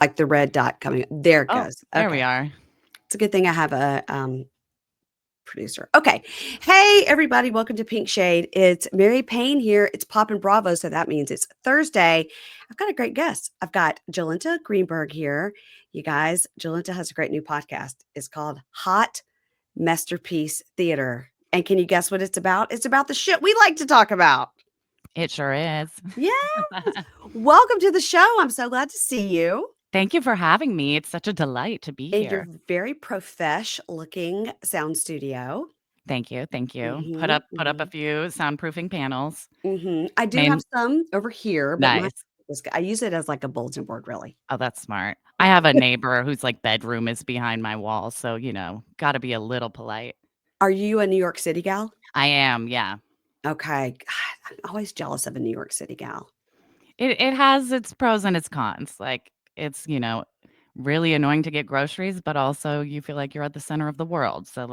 like the red dot coming. There it Oh, goes. there we Okay. are. It's a good thing I have a producer. Okay. Hey, everybody. Welcome to Pink Shade. It's Mary Payne here. It's Pop and Bravo. So that means it's Thursday. I've got a great guest. I've got Jolenta Greenberg here. You guys, Jolenta has a great new podcast. It's called Hot Mess-terpiece Theatre. And can you guess what it's about? It's about the shit we like to talk about. It sure is. Yeah. Welcome to the show. I'm so glad to see you. Thank you for having me. It's such a delight to be In your here. very profesh looking sound studio. Thank you. Thank you. Put Mm-hmm, up put up a mm-hmm. few soundproofing panels. I do have Main some over here, but mine Nice. is I use it as like a bulletin board, really. Oh, that's smart. I have a neighbor whose like bedroom is behind my wall, so got to be a little polite. Are you a New York City gal? I am, yeah. Okay. God, I'm always jealous of a New York City gal. It has its pros and its cons. Like it's really annoying to get groceries, but also you feel like you're at the center of the world. So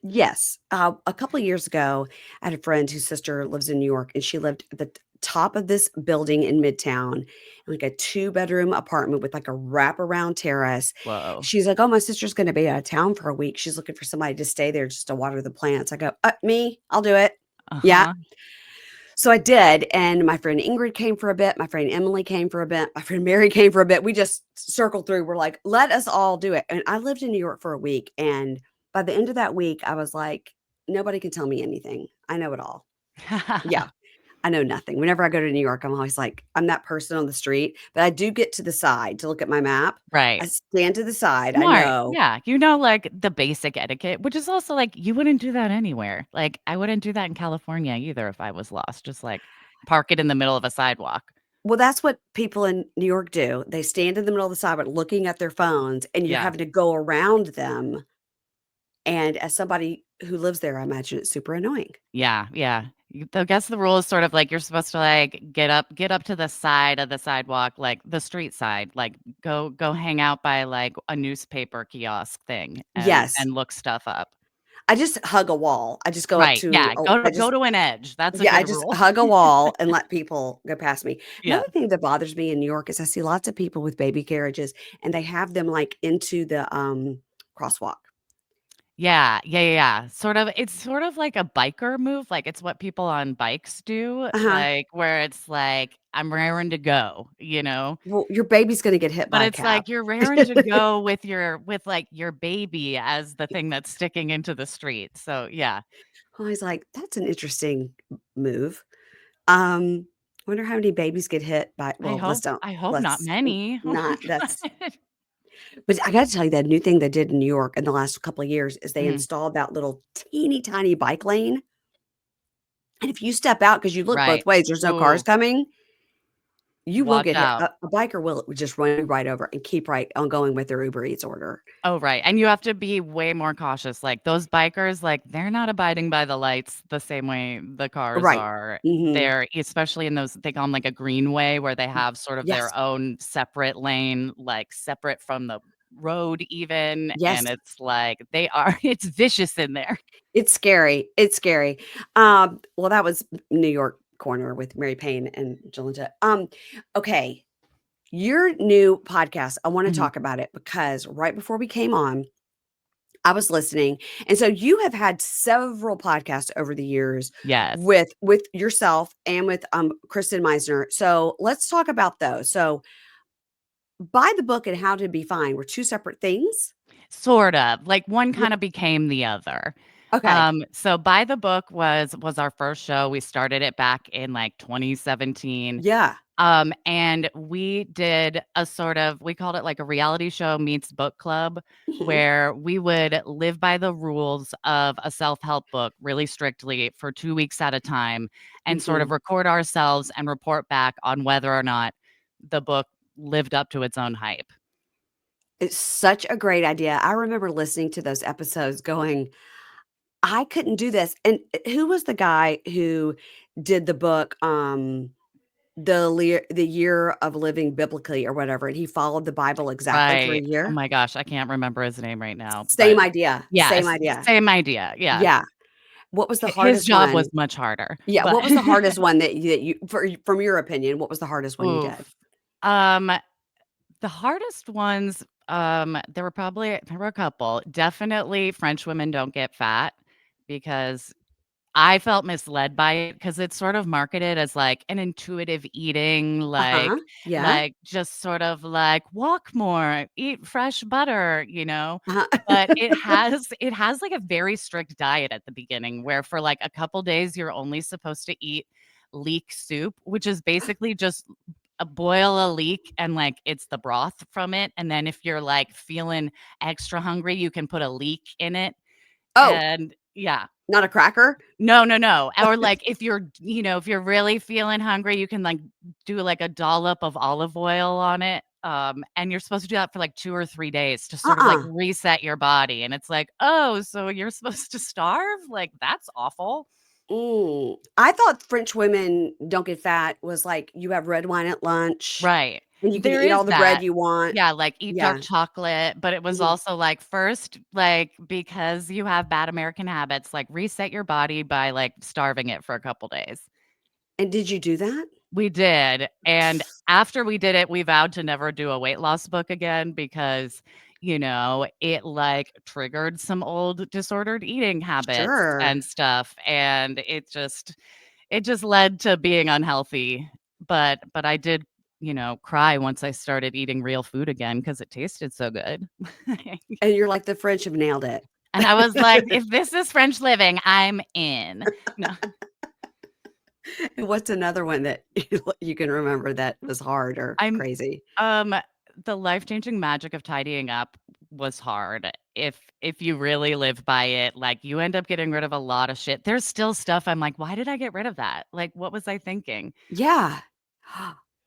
Yes. A couple of years ago, I had a friend whose sister lives in New York, and she lived at the top of this building in Midtown, like a 2-bedroom apartment with like a wraparound terrace. whoa. She's like, "Oh, my sister's going to be out of town for a week. She's looking for somebody to stay there just to water the plants." I go, "Me, I'll do it." Yeah. Uh-huh. So I did. And my friend Ingrid came for a bit. My friend Emily came for a bit. My friend Mary came for a bit. We just circled through. We're like, let us all do it. And I lived in New York for a week. And by the end of that week, I was like, nobody can tell me anything. I know it all. Yeah. I know nothing. Whenever I go to New York, I'm always like, I'm that person on the street, but I do get to the side to look at my map. I Right. stand to the side. I Smart. know. Yeah. Like the basic etiquette, which is also like you wouldn't do that anywhere. Like I wouldn't do that in California either if I was lost. Just like park it in the middle of a sidewalk. Well, that's what people in New York do. They stand in the middle of the sidewalk looking at their phones, and you're Yeah. having to go around them. And as somebody who lives there, I imagine it's super annoying. Yeah. Yeah. I guess the rule is sort of like you're supposed to like get up to the side of the sidewalk, like the street side, like go hang out by like a newspaper kiosk thing and Yes. look stuff up. I just hug a wall. I just go up Right. to Yeah. Go to I go just to an edge. That's a yeah, I good just rule. hug a wall and let people go past me. Yeah. Another thing that bothers me in New York is I see lots of people with baby carriages, and they have them, like, into the, crosswalk. Yeah, yeah, yeah, yeah. It's sort of like a biker move, like, it's what people on bikes do, Uh-huh. like, where it's like, "I'm raring to go," you know? Well, your baby's gonna get hit But by a it's cab. like you're raring to go with, like, your baby as the thing that's sticking into the street, so, yeah. I was like, "That's an interesting move." Um, wonder how many babies get hit by well, I hope not let's many. not that's but I gotta tell you that new thing they did in New York in the last couple of years is they Mhm. installed that little teeny tiny bike lane, and if you step out because you look both Right. ways, there's no cars Ooh, coming, you will watch get hit. out. A biker will just run you right over and keep right on going with their Uber Eats order. Oh, right, and you have to be way more cautious, like, those bikers, like, they're not abiding by the lights the same way the cars Right. are. Mhm. They're especially in those they call 'em, like, a greenway where they have sort of Yes. their own separate lane, like, separate from the road even, Yes. and it's like they are it's vicious in there. It's scary. It's scary. Well, that was New York Corner with Mary Payne and Jolenta. Okay. Your new podcast, I wanna Mhm. talk about it because right before we came on, I was listening, and so you have had several podcasts over the years Yes. with yourself and with, Kristen Meisner, so let's talk about those. So, Buy the Book and How to Be Fine were 2 separate things? Sort of, like, one Yeah, kinda became the other. okay. So By the Book was our first show, we started it back in, like, 2017. Yeah. And we did a sort of we called it like a reality show meets book club, Mhm, where we would live by the rules of a self-help book really strictly for 2 weeks at a time and sort of mhm. record ourselves and report back on whether or not the book lived up to its own hype. It's such a great idea. I remember listening to those episodes going, "I couldn't do this." And, who was the guy who did the book, The Year of Living Biblically or whatever, and he followed the Bible exactly for a Right. Oh year? my gosh, I can't remember his name right now, Same but idea, same yes, idea. same idea, yeah. Yeah. What was the His hardest job one? was much harder, Yeah, but what was the hardest one that you from your opinion, what was the hardest one you did? oof. Um The hardest ones, there were a couple. Definitely French women don't get fat because I felt misled by it because it's sort of marketed as, like, an intuitive eating, Uh-huh. Yeah. like, just sort of like, "Walk more, eat fresh butter," you know? But Uh-huh. it has, like, a very strict diet at the beginning where for, like, a couple days, you're only supposed to eat leek soup, which is basically just boil a leek and, like, it's the broth from it, and then if you're, like, feeling extra hungry, you can put a leek in it, Oh, and yeah. not a cracker? No, no, no, or, like, if if you're really feeling hungry, you can, like, do, like, a dollop of olive oil on it, and you're supposed to do that for, like, 2 or 3 days to sort of, like, Uh-uh. reset your body, and it's like, "Oh, so you're supposed to starve? Like, that's awful." I thought French women don't get fat was like you have red wine at lunch Right. and you can There eat all is the bread that. you want. Yeah, like, eat dark Yeah. chocolate, but it was Mhm. also, like, first, like, because you have bad American habits, like, reset your body by, like, starving it for a couple days. And did you do that? We did, and after we did it, we vowed to never do a weight loss book again because, it, like, triggered some old disordered eating habits Sure. and stuff, and it just led to being unhealthy, but I did, cry once I started eating real food again because it tasted so good. And you're like, "The French have nailed it." And I was like, "If this is French living, I'm in." No. And what's another one that you can remember that was hard or I'm crazy? um, the life-changing magic of tidying up was hard. If you really live by it, like, you end up getting rid of a lot of shit. There's still stuff I'm like, "Why did I get rid of that? Like, what was I thinking?" Yeah.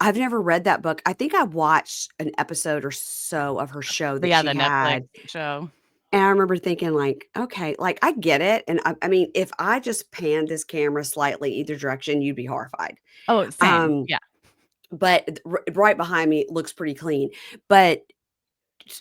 I've never read that book. I think I watched an episode or so of her show But that yeah, she the Netflix had, show. and I remember thinking like, "Okay, like, I get it," and I mean, if I just panned this camera slightly either direction, you'd be horrified. Oh, same. Um, Yeah. but right behind me looks pretty clean, but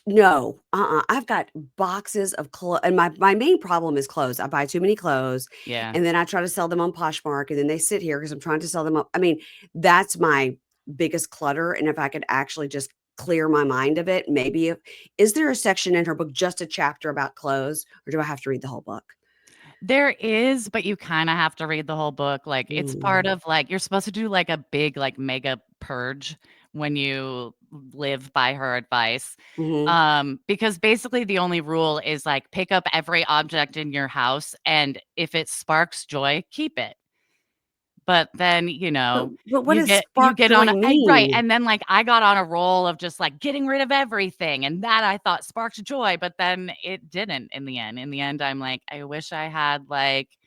no, I've got boxes of clothes, and my main problem is clothes. I buy too many clothes, Yeah. and then I try to sell them on Poshmark, and then they sit here because 'cause I'm trying to sell them up. I mean, that's my biggest clutter, and if I could actually just clear my mind of it, maybe if is there a section in her book, just a chapter about clothes, or do I have to read the whole book? There is, but you kinda have to read the whole book, like, it's part Mm, of, like you're supposed to do, like, a big, like, mega purge when you live by her advice, mhm. because basically the only rule is, like, pick up every object in your house, and if it sparks joy, keep it. But then, But what you does you spark get on joy a right, mean? and then, like, I got on a roll of just, like, getting rid of everything, and that I thought sparked joy, but then it didn't in the end. In the end, I'm like, "I wish I had, like,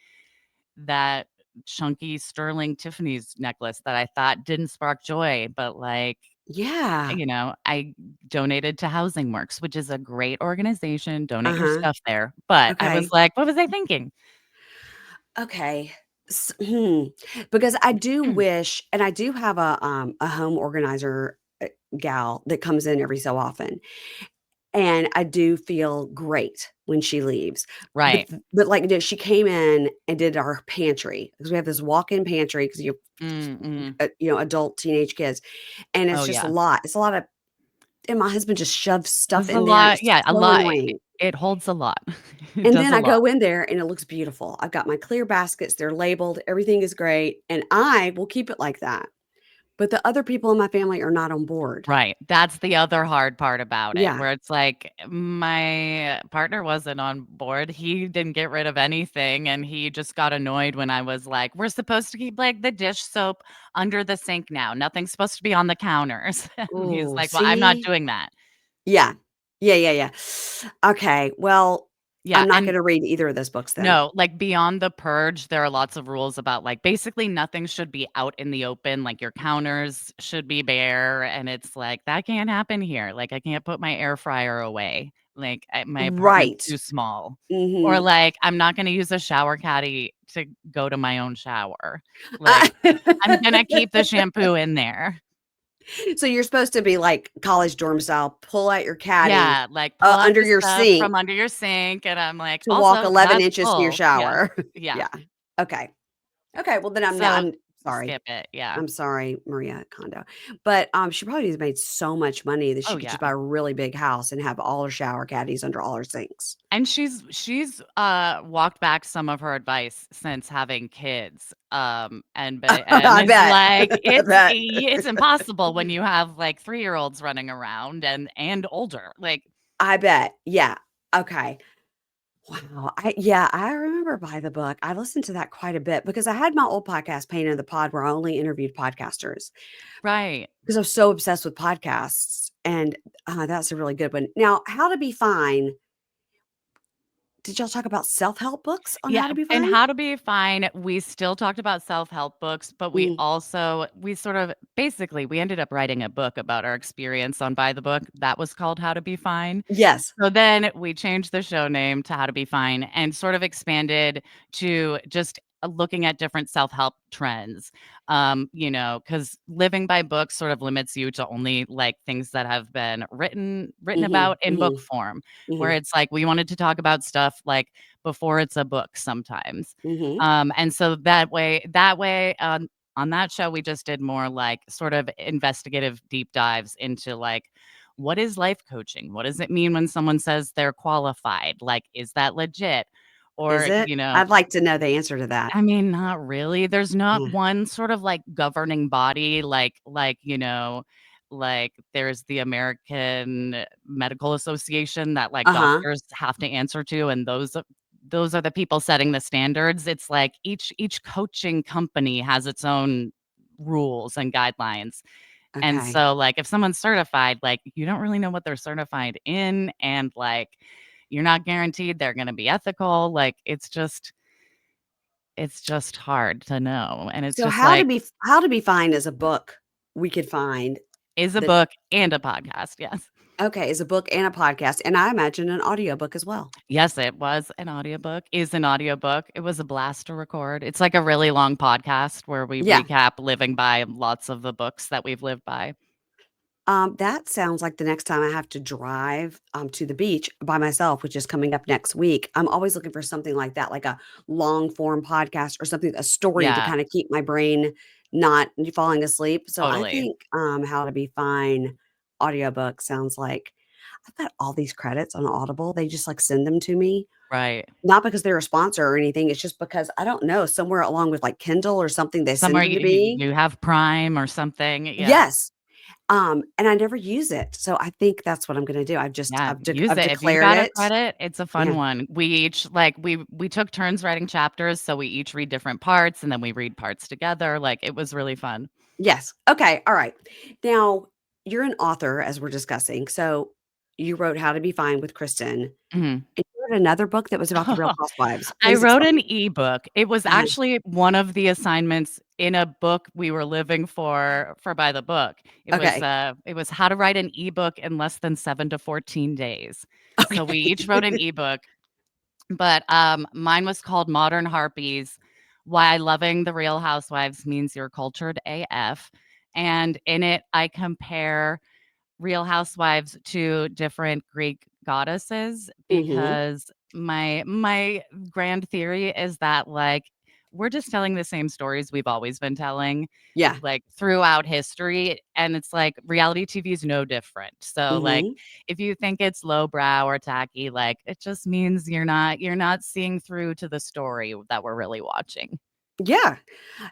that chunky sterling Tiffany's necklace that I thought didn't spark joy," but, like, Yeah. I donated to Housing Works, which is a great organization, donate your Uh-huh. stuff there, but I was Okay. like, "What was I thinking?" Okay. Because I do wish, and I do have a home organizer, gal that comes in every so often, and I do feel great when she leaves. But Right. like, she came in and did our pantry because we have this walk-in pantry because Mm, mhm. adult teenage kids, and it's Oh, just a yeah. lot. It's a lot of, and my husband just shoves stuff There's a in there, and lot it's yeah, a so lot annoying. it holds a lot. It And does then a I lot. go in there and it looks beautiful. I've got my clear baskets, they're labeled, everything is great, and I will keep it like that. But the other people in my family are not on board. Right, that's the other hard part about it, Yeah. where it's like, my partner wasn't on board, he didn't get rid of anything, and he just got annoyed when I was like, "We're supposed to keep, like, the dish soap under the sink now, nothing's supposed to be on the counters." And he's Ooh, like, "Well, I'm not see? doing that." Yeah. Yeah, yeah, yeah. Okay, well, Yeah, I'm not and gonna read either of those books then. no, like, beyond the purge, there are lots of rules about, like, basically nothing should be out in the open, like, your counters should be bare, and it's like, that can't happen here, like, I can't put my air fryer away, like, my apartment's Right. too small, or, Mhm. like, I'm not gonna use a shower caddy to go to my own shower, like, I'm gonna keep the shampoo in there. So you're supposed to be like college dorm style, pull out your caddy, Yeah, like, pull out under the your stuff sink from under your sink, and I'm like, to walk "Also, 11 that's inches to your full." Yeah, shower. yeah. Yeah. Okay. Okay, well, then I'm So not sorry. skip it. Yeah. I'm sorry, Maria Kondo. But, she probably has made so much money that Oh, she could yeah. just buy a really big house and have all her shower caddies under all her sinks. And she's walked back some of her advice since having kids, and I is bet. like, I bet. it's impossible when you have, like, 3-year-olds running around and older, like I bet. Yeah. Okay. Wow. I remember By the Book. I listened to that quite a bit because I had my old podcast, Pain in the Pod, where I only interviewed podcasters right. because I was so obsessed with podcasts. And that's a really good one. Now, How to Be Fine. Did y'all talk about self-help books on How Yeah, to Be and Fine? How to Be Fine, we still talked about self-help books, but Mm. we sort of basically, we ended up writing a book about our experience on By the Book that was called How to Be Fine. Yes. So then we changed the show name to How to Be Fine and sort of expanded to just looking at different self-help trends. Because living by books sort of limits you to only like things that have been written Mhm. about in book Mhm. form, where Mhm. it's like we wanted to talk about stuff like before it's a book sometimes. Mhm. And so that way, on that show, we just did more like sort of investigative deep dives into like what is life coaching? What does it mean when someone says they're qualified? Like, is that legit? Is Or, it? I'd like to know the answer to that. I mean, not really. There's not Yeah. one sort of like governing body, like there's the American Medical Association that like Uh-huh. doctors have to answer to, and those are the people setting the standards. It's like each coaching company has its own rules and guidelines. And Okay. so, like, if someone's certified, like, you don't really know what they're certified in, and, like, you're not guaranteed they're gonna be ethical, like, it's just hard to know, and it's So just like, How to Be Fine is a book we could find is a that book and a podcast, yes. okay, is a book and a podcast, and I imagine an audiobook as well. Yes, it was an audiobook, is an audiobook, it was a blast to record. It's like a really long podcast where we Yeah. recap living by lots of the books that we've lived by. That sounds like the next time I have to drive, to the beach by myself, which is coming up next week. I'm always looking for something like that, like a long form podcast or something, a story to Yeah, kinda keep my brain not falling asleep. So I totally. think, How to Be Fine audiobook sounds like I've got all these credits on Audible. They just, like, send them to me, Right. not because they're a sponsor or anything. It's just because I don't know, somewhere along with, like, Kindle or something, they send Somewhere them you to you me. you have Prime or something, yeah. Yes. And I never use it, so I think that's what I'm gonna do. Yeah, use I've it. If you declared got a it. credit, it's a fun Yeah. one. We each like we took turns writing chapters, so we each read different parts and then we read parts together. Like it was really fun. Yes. Okay, alright. Now, you're an author, as we're discussing, so you wrote How to Be Fine with Kristen, and Mhm. you wrote another book that was about the Real Housewives. I Please wrote explain. an ebook. It was Uh-huh. actually one of the assignments in a book we were living for By the Book. Okay. It was how to write an ebook in less than 7 to 14 days. So we Okay. each wrote an ebook. But, mine was called Modern Harpies: Why Loving the Real Housewives Means You're Cultured AF, and in it, I compare Real Housewives to different Greek goddesses Mhm. because my grand theory is that, like, we're just telling the same stories we've always been telling, Yeah. like, throughout history, and it's like reality TV is no different. So, like, Mhm. if you think it's lowbrow or tacky, like, it just means you're not seeing through to the story that we're really watching. Yeah.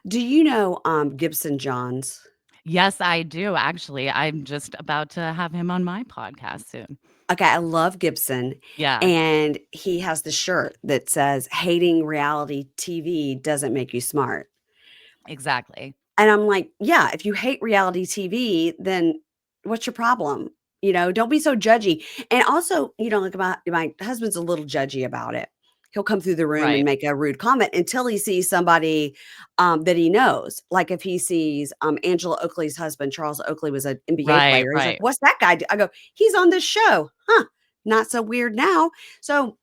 Do you know, Gibson Johns? Yes, I do, actually. I'm just about to have him on my podcast soon. Okay, I love Gibson, Yeah, and he has the shirt that says, "Hating reality TV doesn't make you smart." exactly. And I'm like, "Yeah, if you hate reality TV, then what's your problem?" Don't be so judgy. And also, like my husband's a little judgy about it. He'll come through the room and Right. make a rude comment until he sees somebody, that he knows. Like if he sees, Angela Oakley's husband, Charles Oakley was an NBA Right, player. He's like, right. "What's that guy do?" I go, "He's on this show." "Huh, not so weird now." So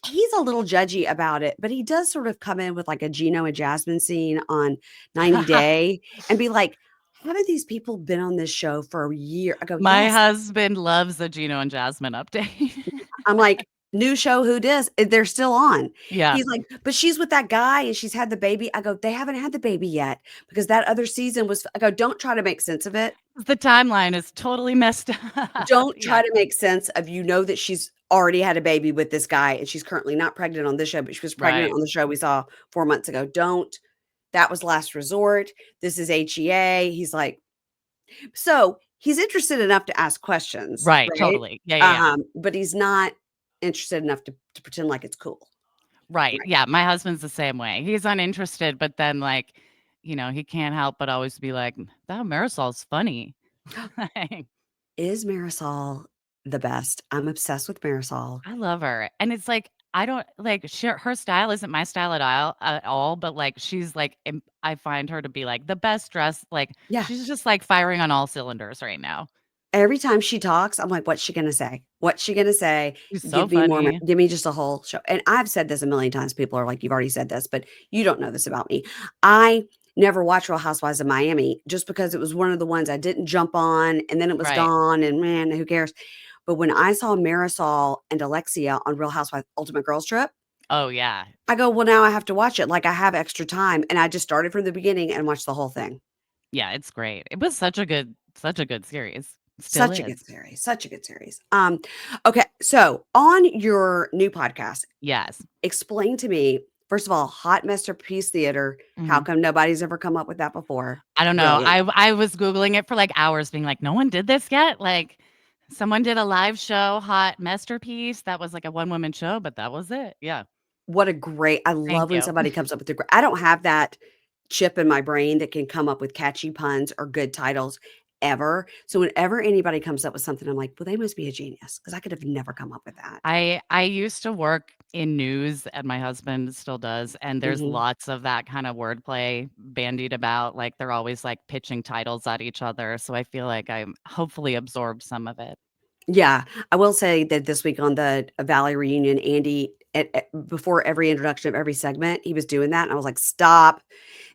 he's a little judgy about it, but he does sort of come in with like a Gino and Jasmine scene on 90 Day and be like, "Haven't these people been on this show for a year?" I go, My "Yes." husband loves the Gino and Jasmine update. I'm like, new show, who dis? They're still on. Yeah. He's like, "But she's with that guy and she's had the baby." I go, "They haven't had the baby yet because that other season was." I go, "Don't try to make sense of it. The timeline is totally messed up. Don't Yeah. try to make sense of, that she's already had a baby with this guy and she's currently not pregnant on this show, but she was pregnant Right. on the show we saw 4 months ago. Don't. That was last resort. This is HEA." He's like, so he's interested enough to ask questions, Right, right? totally. Yeah, yeah, yeah. But he's not interested enough to pretend like it's cool. Right, Right. yeah, my husband's the same way. He's uninterested, but then, like, he can't help but always be like, "That Marisol's funny." Like, Is Marisol the best? I'm obsessed with Marisol. I love her, and it's like, I don't like, her style isn't my style at all, but, like, she's, like, I find her to be, like, the best dressed, like, Yeah. she's just, like, firing on all cylinders right now. Every time she talks, I'm like, "What's she gonna say? What's she gonna say? She's so Give me more funny. give me just a whole show." And I've said this a million times. People are like, "You've already said this, but you don't know this about me." I never watched Real Housewives of Miami just because it was one of the ones I didn't jump on, and then it was Right. gone, and man, who cares? But when I saw Marisol and Alexia on Real Housewives Ultimate Girls Trip, Oh, yeah. I go, "Well, now I have to watch it." Like, I have extra time, and I just started from the beginning and watched the whole thing. Yeah, it's great. It was such a good series. Still Such a is. good series, such a good series. Okay, so on your new podcast, Yes. explain to me, first of all, Hot Mess-terpiece Theatre. How Mhm. come nobody's ever come up with that before? I don't know. Brilliant. I was Googling it for, like, hours being like, "No one did this yet?" Like, someone did a live show, Hot Mess-terpiece, that was, like, a one-woman show, but that was it. Yeah. What a great I love Thank when you. somebody comes up with a gr I don't have that chip in my brain that can come up with catchy puns or good titles ever. So whenever anybody comes up with something, I'm like, "Well, they must be a genius because I could have never come up with that." I used to work in news, and my husband still does, and there's Mhm. lots of that kind of wordplay bandied about, like, they're always, like, pitching titles at each other, so I feel like I'm hopefully absorbed some of it. Yeah, I will say that this week on the Valley reunion, Andy, before every introduction of every segment, he was doing that, and I was like, "Stop."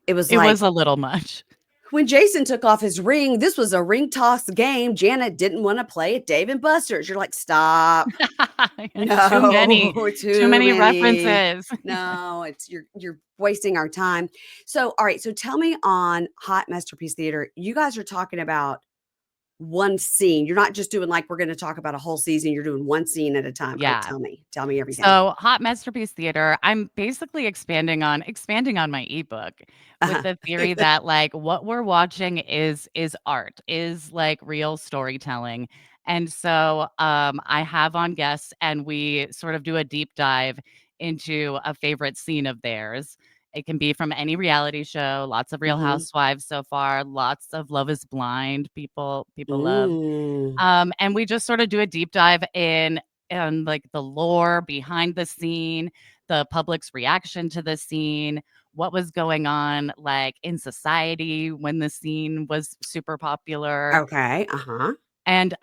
It was It like, was a little much. when Jason took off his ring, this was a ring toss game. Janet didn't wanna play at Dave& Buster's. You're like, "Stop. Too many No, too too many many. references. No, it's you're wasting our time." So, all right, so tell me, on Hot Masterpiece Theater, you guys are talking about one scene. You're not just doing, like, "We're gonna talk about a whole season." You're doing one scene at a time. All right, Yeah. tell me everything. So, Hot Masterpiece Theater, I'm basically expanding on my ebook with Uh-huh. the theory that, like, what we're watching is art, is, like, real storytelling. And so, I have on guests, and we sort of do a deep dive into a favorite scene of theirs. It can be from any reality show, lots of Real Mhm. Housewives so far, lots of Love Is Blind people love. Mm. And we just sort of do a deep dive in like the lore behind the scene, the public's reaction to the scene, what was going on like in society when the scene was super popular. Okay, uh-huh. And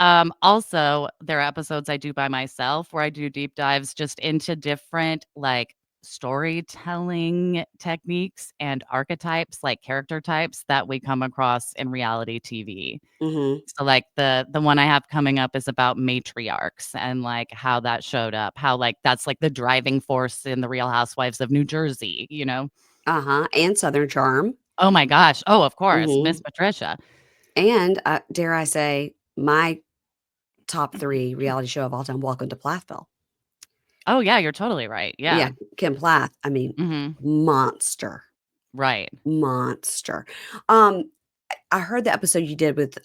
also there are episodes I do by myself where I do deep dives just into different like storytelling techniques and archetypes, like character types that we come across in reality TV. Mhm. So, like, the one I have coming up is about matriarchs and, like, how that showed up, how, like, that's, like, the driving force in The Real Housewives of New Jersey, you know? Uh-huh, and Southern Charm. Oh my gosh. Oh, of course, Miss Mhm. Patricia. And, dare I say, my top 3 reality show of all time, Welcome to Plathville. Oh, yeah, you're totally right. Yeah, Yeah. Kim Plath, I mean, Mhm. monster, Right. monster. Um, I heard the episode you did with,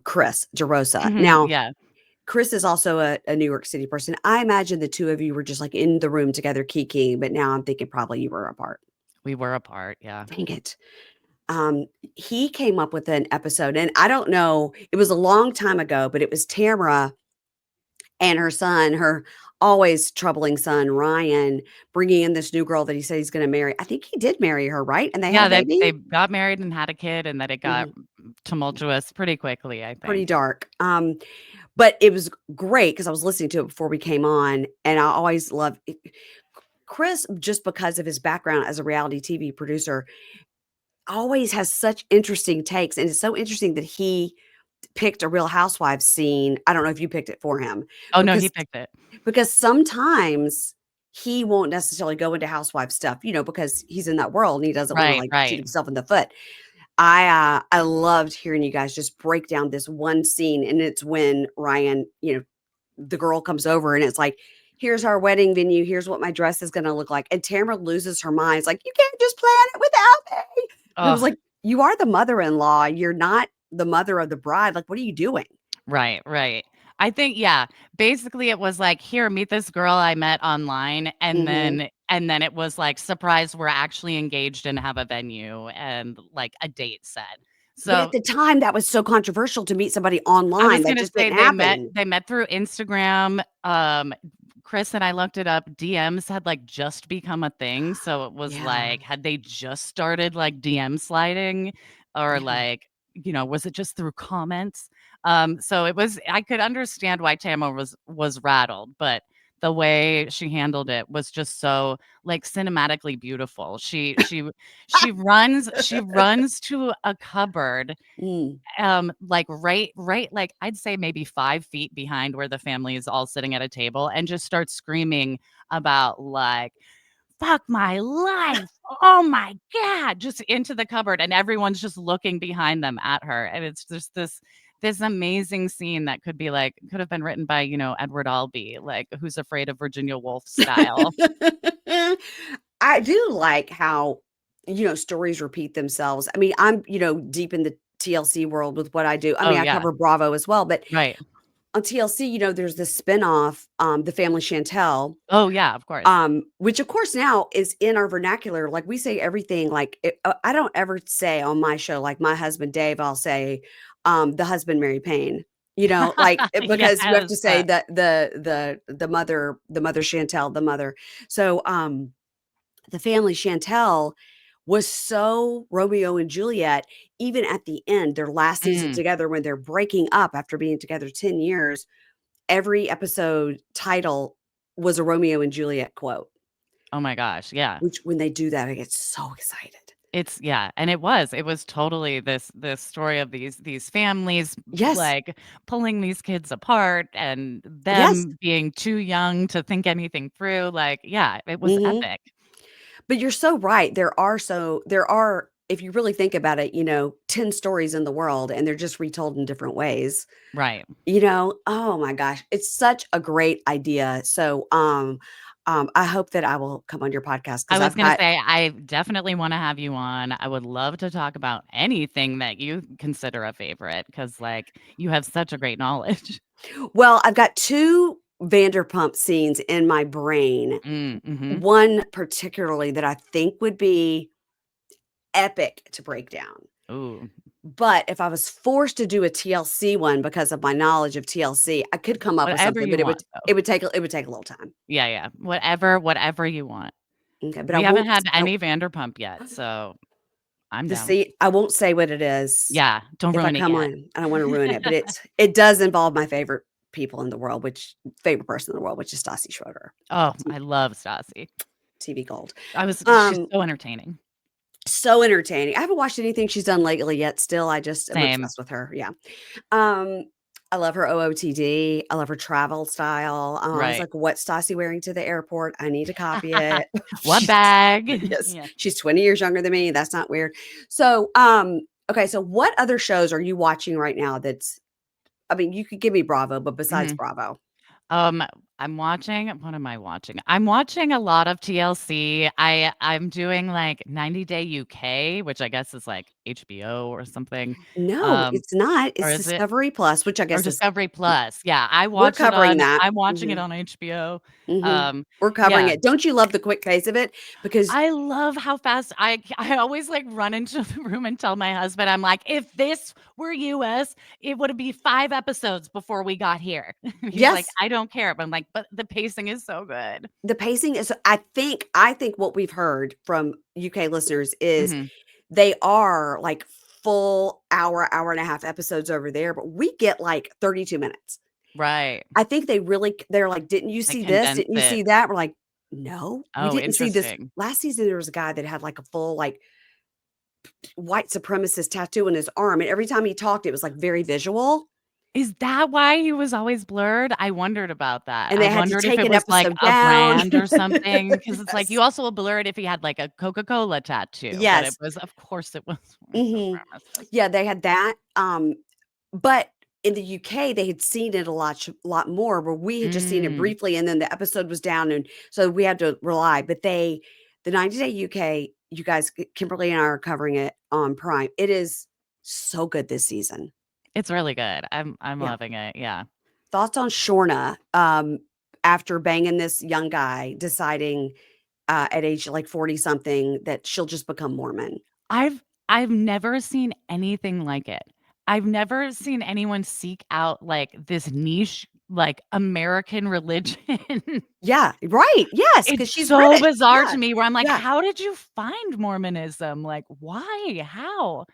Chris DeRosa. Mhm. Now, Yeah. Chris is also a New York City person. I imagine the 2 of you were just, like, in the room together kikiing, but now I'm thinking probably you were apart. We were apart, yeah. Dang it. Um, he came up with an episode, and I don't know, it was a long time ago, but it was Tamara and her son, her always troubling son, Ryan, bringing in this new girl that he said he's gonna marry. I think he did marry her, right? And they had Yeah, a they baby? got married and had a kid, and that it got Mhm. tumultuous pretty quickly, I Pretty think. dark. But it was great because I was listening to it before we came on, and I always love Chris, just because of his background as a reality TV producer, always has such interesting takes, and it's so interesting that he picked a Real Housewives scene. I don't know if you picked it for him Oh, no, he because picked it. sometimes he won't necessarily go into housewife stuff, because he's in that world and he doesn't want to Right, like shoot right. himself in the foot. I loved hearing you guys just break down this one scene, and it's when Ryan, the girl comes over and it's like, here's our wedding venue, here's what my dress is going to look like, and Tamara loses her mind. It's like, you can't just plan it without me. And it was Oh, like, you are the mother-in-law, you're not the mother of the bride. Like, what are you doing? right, right. I think, yeah, basically it was like, "Here, meet this girl I met online," and Hmm. then it was like, "Surprise, we're actually engaged and have a venue and, like, a date set." But at So, the time, that was so controversial to meet somebody I online. was That gonna just say didn't happen. they met through Instagram. Chris and I looked it up. DMs had, like, just become a thing, so it was Yeah. like, had they just started, like, DM sliding or, Yeah. like, was it just through comments? So it was I could understand why Tama was rattled, but the way she handled it was just so, like, cinematically beautiful. She runs to a cupboard, Mm. like, right, like, I'd say maybe 5 feet behind where the family is all sitting at a table and just starts screaming about, like, "Fuck my life. Oh my god," just into the cupboard, and everyone's just looking behind them at her, and it's just this amazing scene that could have been written by, Edward Albee, like, Who's Afraid of Virginia Woolf style. I do like how, stories repeat themselves. I mean, I'm, deep in the TLC world with what I do. I Oh, mean, I yeah. cover Bravo as well, but Right. on TLC, there's this spinoff, The Family Chantel, Oh, yeah, of course. which of course now is in our vernacular. Like we say everything like I don't ever say on my show, like my husband Dave, I'll say, the husband Mary Payne, because you have to Yes. say that the mother Chantel, the mother. So the family Chantel was so Romeo and Juliet, even at the end, their last season Mm. together, when they're breaking up after being together 10 years, every episode title was a Romeo and Juliet quote, Oh my gosh, yeah. which when they do that, I get so excited. It's yeah, and it was totally this story of these families, Yes. like, pulling these kids apart and Yes. them being too young to think anything through, like, yeah, it was Mhm. epic. But you're so right. There are, if you really think about it, 10 stories in the world, and they're just retold in different ways. Right. Oh my gosh, it's such a great idea. So, I hope that I will come on your podcast I because was I've gonna got say, I definitely wanna have you on. I would love to talk about anything that you consider a favorite because, like, you have such a great knowledge. well, I've got 2 Vanderpump scenes in my brain. Mm, mhm. One particularly that I think would be epic to break down. Ooh. But if I was forced to do a TLC one because of my knowledge of TLC, I could come up with Whatever something, you but want, though. it would take a little time. Yeah, yeah. Whatever you want. Okay, but We haven't had any Vanderpump yet, so I'm down. I won't say what it is Yeah, don't if I ruin it come yet. on. I don't wanna ruin it, but it does involve my favorite people in the world, favorite person in the world, which is Stassi Schroeder, Oh, T I love Stassi. TV gold. She's Um, so entertaining. so entertaining. I haven't watched anything she's done lately yet, still, I just am Same. obsessed with her, yeah. Um, I love her OOTD. I love her travel style. I was Right. like, "What's Stassi wearing to the airport? I need to copy it." What She's bag? yes, Yeah. she's 20 years younger than me, that's not weird. So, okay, so what other shows are you watching right now that's I mean, you could give me Bravo, but besides Mhm. Bravo? Um, I'm watching what am I watching? I'm watching a lot of TLC. I'm doing, like, 90 Day UK, which I guess is, like, HBO or something. No, Um, it's not. or It's is it? Discovery Plus, which I Or guess is Discovery Plus. Yeah, we're covering that. I'm watching it Mhm, on HBO. mhm. Um, We're covering yeah. it. Don't you love the quick pace of it? Because I love how fast I always, like, run into the room and tell my husband, I'm like, "If this were US, it would be 5 episodes before we got here." He's like, yes, "I don't care." But I'm like, "But the pacing is so good." the pacing is I think what we've heard from UK listeners is Mhm. they are like full hour, hour and a half episodes over there, but we get like 32 minutes. Right. I think they're like, "Didn't you They see this? condense Didn't you it. see that?" We're like, "No, we Oh, didn't see this." interesting. Last season, there was a guy that had like a full, like, white supremacist tattoo on his arm, and every time he talked, it was, like, very visual, Is that why he was always blurred? I wondered about that. and I they had to wondered if take it an was, like, episode a down. brand or something, because it's like, you Yes. also will blur it if he had, like, a Coca-Cola tattoo, but it Yes. was of course, it was white Mhm. supremacist. Yeah, they had that, but in the UK, they had seen it a lot more, where we had just seen it Mm. briefly, and then the episode was down, and so we had to rely, but the 90 Day UK, you guys, Kimberly and I are covering it on Prime. It is so good this season. It's really good. I'm Yeah. loving it, yeah. Thoughts on Shorna, after banging this young guy, deciding, at age, like, 40 something that she'll just become Mormon. I've I've never seen anything like it. I've never seen anyone seek out, like, this niche, like, American religion. Yeah, right, yes, It's because she's so British. bizarre Yeah, to me where I'm like, yeah. "How did you find Mormonism? Like, why? How?"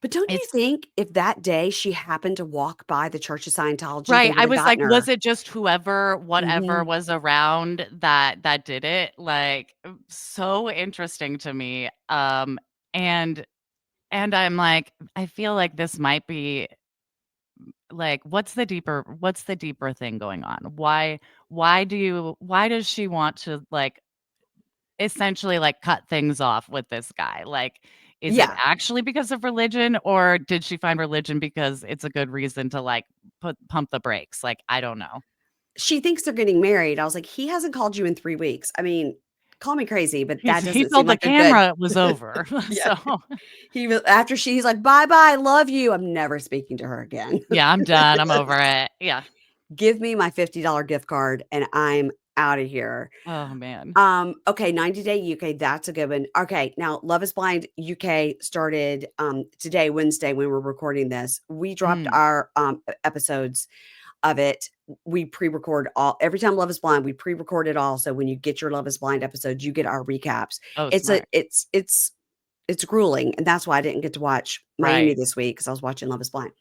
But don't you It's think if that day she happened to walk by the Church of Scientology, they right, I would have was like, gotten was her? it just whoever, whatever Mhm. was around that did it? Like, so interesting to me, and I'm like, I feel like this might be like, what's the deeper thing going on? Why does she want to, like, essentially, like, cut things off with this guy? Like, is it Yeah, actually because of religion, or did she find religion because it's a good reason to, like, pump the brakes? Like, I don't know. she thinks they're getting married. I was like, "He hasn't called you in 3 weeks." I mean, call me crazy, but that He doesn't seem told the like a good. camera it was over. Yeah. So, He was after he's like, "Bye bye, love you. I'm never speaking to her again." yeah, I'm done, I'm over it. Yeah. Give me my $50 gift card and I'm out of here. Oh, man. Okay, 90 Day UK, that's a good one. Okay, now Love is Blind UK started today, Wednesday, when we're recording this. We dropped Mm. our episodes of it. We pre-record all every time Love is Blind, we pre-record it all. So when you get your Love is Blind episodes, you get our recaps. Oh, It's a smart. it's grueling, and that's why I didn't get to watch Miami Right. this week because I was watching Love is Blind.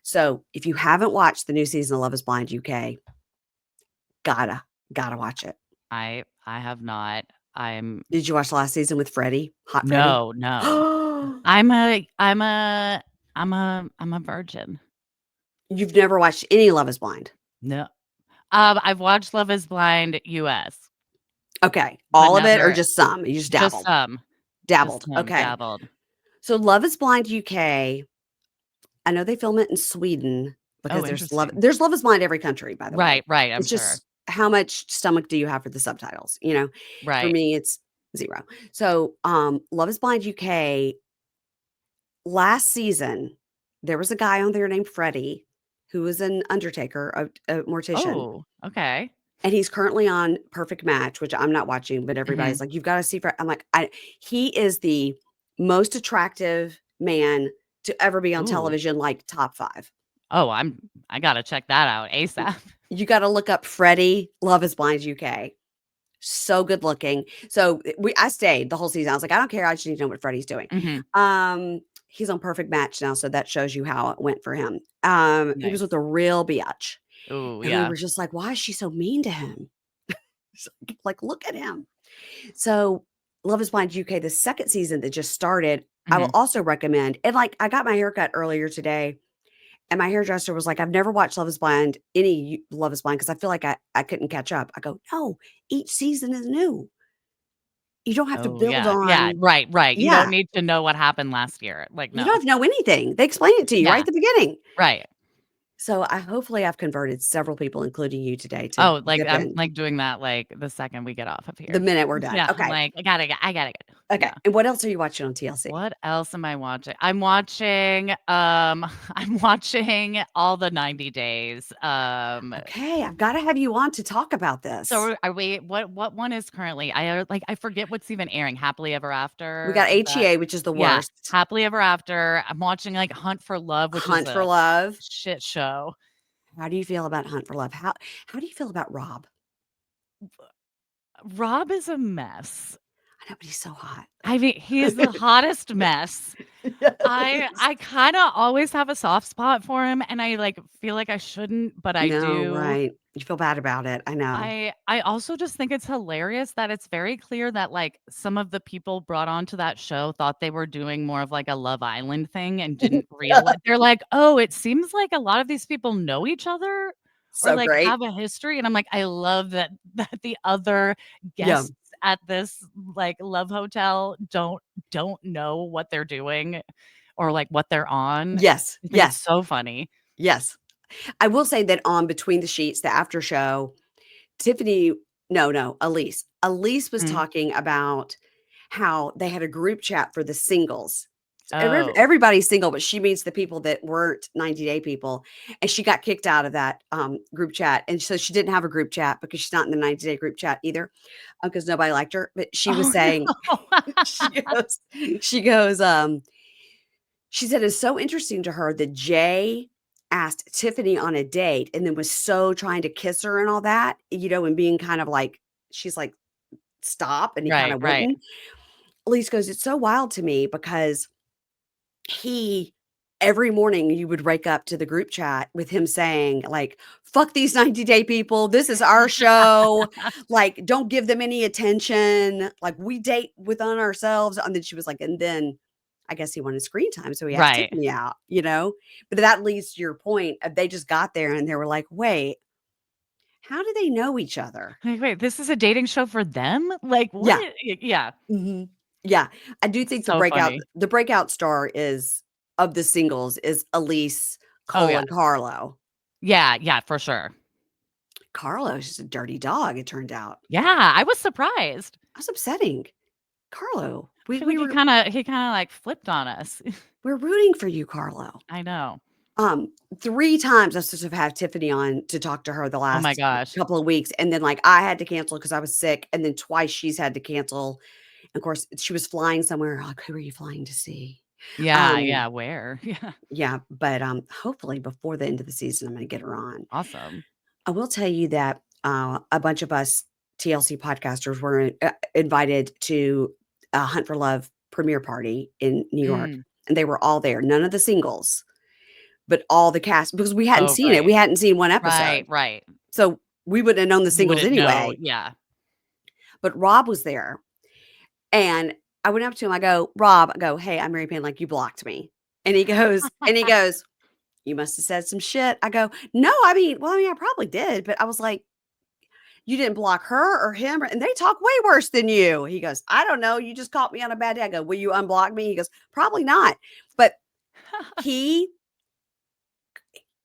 So if you haven't watched the new season of Love is Blind UK, gotta gotta watch it. I have not. I'm Did you watch the last season with Freddie? Hot Freddie? no, no. I'm a virgin. You've never watched any Love is Blind? No. I've watched Love Is Blind US, Okay. but All of it or never just some? You just just dabbled? some. Just Dabbled. some, Okay. dabbled. So Love is Blind UK, I know they film it in Sweden because Oh, interesting. there's Love is Blind every country, by the way. Right, right, I'm It's sure. just how much stomach do you have for the subtitles, you know? For Right. me, it's 0. So, Love is Blind UK, last season, there was a guy on there named Freddie who was an undertaker, a mortician, Oh, okay. and he's currently on Perfect Match, which I'm not watching, but everybody's Mhm. like, "You've gotta see Fre." I'm like, he is the most attractive man to ever be on Ooh. television, like, top 5. Oh, I gotta check that out ASAP. You gotta look up Freddie, Love is Blind UK. So good looking. So, I stayed the whole season. I was like, "I don't care, I just need to know what Freddie's doing." Mhm. He's on Perfect Match now, so that shows you how it went for him. He was with Nice. a real biatch, Ooh, and we yeah. were just like, "Why is she so mean to him?" It's like, "Look at him." So, Love is Blind UK, the 2nd season that just started, I will Mhm. also recommend, and, like, I got my haircut earlier today, and my hairdresser was like, "I've never watched Love is Blind, any Love is Blind, because I feel like I couldn't catch up." I go, "No, each season is new. You don't have to Oh, build yeah, yeah, on." right, right. You don't Yeah, need to know what happened last year. Like, you don't no. have to know anything. They explain it to you right Yeah, at the beginning. right. So, hopefully I've converted several people, including you today, to Oh, like, dip I'm, in like, doing that, like, the second we get off of the here. minute we're done. Yeah, I'm Okay, like, I gotta go. okay, Yeah. and what else are you watching on TLC? What else am I watching? I'm watching, I'm watching all the 90 Days. Okay, I've gotta have you on to talk about this. So are we what one is currently like, I forget what's even airing, Happily Ever We After? got Is that HEA, which is the yeah, worst. Happily Ever After. I'm watching, like, Hunt for Love, which is Hunt for a Love. shit show. How do you feel about Hunt for Love? How do you feel about Rob? Rob is a mess. I know, but he's so hot. I mean, he's the hottest mess. Yes. I kinda always have a soft spot for him, and I, like, feel like I shouldn't, but I No, do. right. You feel bad about it. I know. I also just think it's hilarious that it's very clear that, like, some of the people brought onto that show thought they were doing more of, like, a Love Island thing and didn't realize. They're like, "Oh, it seems like a lot of these people know each other or, So like, great. have a history," and I'm like, "I love that that the other Yeah. guests at this, like, love hotel don't know what they're doing or, like, what they're on." Yes. I think it's Yes. so funny. Yes. I will say that on Between the Sheets, the after show, Tiffany no, Elise. Elise was Mm. talking about how they had a group chat for the singles. So Oh. everybody's single, but she meets the people that weren't 90 Day people, and she got kicked out of that, group chat, and so she didn't have a group chat because she's not in the 90 Day group chat either, because nobody liked her, but she was Oh, saying no. she goes she goes, she said it's so interesting to her that Jay asked Tiffany on a date and then was so trying to kiss her and all that, and being kind of like she's like, "Stop," and he kinda Right, right. wouldn't. Elise goes, "It's so wild to me because he every morning you would wake up to the group chat with him saying, like, 'Fuck these 90 Day people. This is our show. Like, don't give them any attention. Like, we date within ourselves.'" And then she was like, and then I guess he wanted screen time, so he asked Right. Tiffany out. But that leads to your point of they just got there and they were like, "Wait, how do they know each other?" Like, wait, this is a dating show for them? Like, what? Yeah. Yeah, Mhm. Yeah. I do it's think so funny. the breakout star is of the singles is Elise, Oh, Cole, yeah. and Carlo. Yeah, yeah, for sure. Carlo's just a dirty dog, it turned out. Yeah, I was surprised. That's upsetting. Carlo, I feel like he kinda, like, flipped on us. we're rooting for you, Carlo. I know. Um, 3 times I was supposed to have Tiffany on to talk to her the Oh my last gosh. couple of weeks, and then, like, I had to cancel because I was sick, and then twice she's had to cancel. Of course, she was flying somewhere, like, "Who are you flying to see?" Yeah, Um, yeah, where? Yeah, yeah, but, hopefully before the end of the season, I'm gonna get her on. awesome. I will tell you that, a bunch of us TLC podcasters were, invited to a Hunt for Love premiere party in New York, Mm. and they were all there. None of the singles, but all the cast because we hadn't Oh, seen it. right. We hadn't seen 1 Right, episode. right. So, we wouldn't have known the You singles wouldn't know. anyway, Yeah. but Rob was there, and I went up to him, I go, "Rob," I go, "Hey, I'm Mary Payne, like, you blocked me." And he goes, "You must have said some shit." I go, "No, I mean, I probably did, but I was like, you didn't block her or him, and they talk way worse than you." He goes, "I don't know. You just caught me on a bad day." I go, "Will you unblock me?" He goes, "Probably not." But he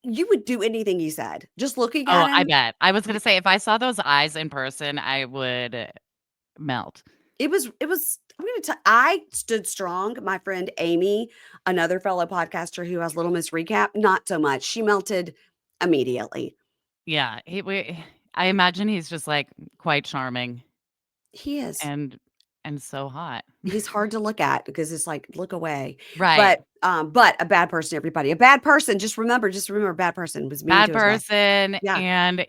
you would do anything he said. Just looking Oh, at I him, bet. I was gonna say, if I saw those eyes in person, I would melt. it was I'm gonna tell I stood strong. My friend Amy, another fellow podcaster who has Little Miss Recap, not so much. She melted immediately. Yeah, I imagine he's just, like, quite charming He is. and so hot. He's hard to look at because it's like, look away. Right. But a bad person, everybody. A bad person, just remember a bad person was mean Bad to his wife. person, Yeah, and